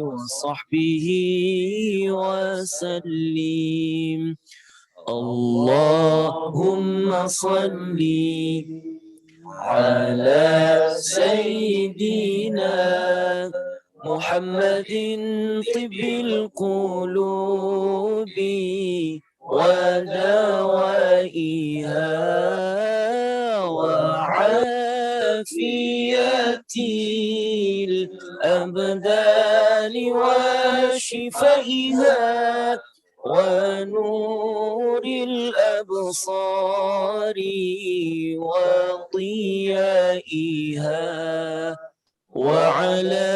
وصحبه وسلم. اللهم صل على سيدنا محمد طب القلوب ودوائها وعافية الأبدان وشفائها ونور الأبصار وضيائها وعلى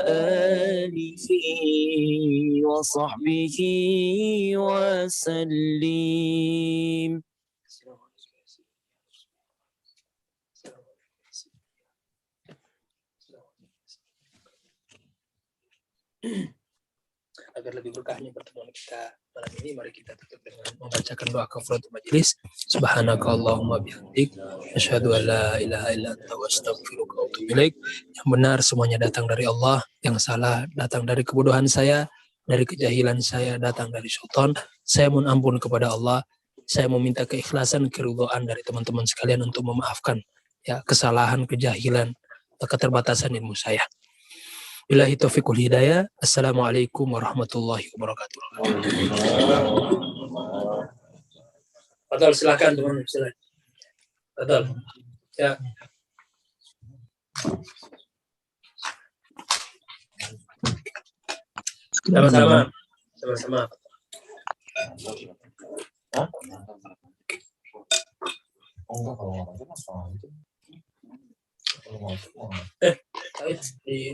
آله وصحبه وسلم. Agar lebih berkahnya pertemuan kita malam ini, mari kita tutup dengan membacakan doa kafaratul majelis. Subhanakallahumma bihamdik, asyhadu an la ilaha illa anta wa astaghfiruka wa atubu ilaik. Yang benar semuanya datang dari Allah, yang salah datang dari kebodohan saya, dari kejahilan saya, datang dari syaitan. Saya mohon ampun kepada Allah. Saya meminta keikhlasan, keridhaan dari teman-teman sekalian untuk memaafkan ya kesalahan, kejahilan, keterbatasan ilmu saya. Billahi taufiqul hidayah. Assalamualaikum warahmatullahi wabarakatuh. Fadal, silakan teman-teman, silakan. Fadal. Ya. Sama-sama. Sama-sama. Di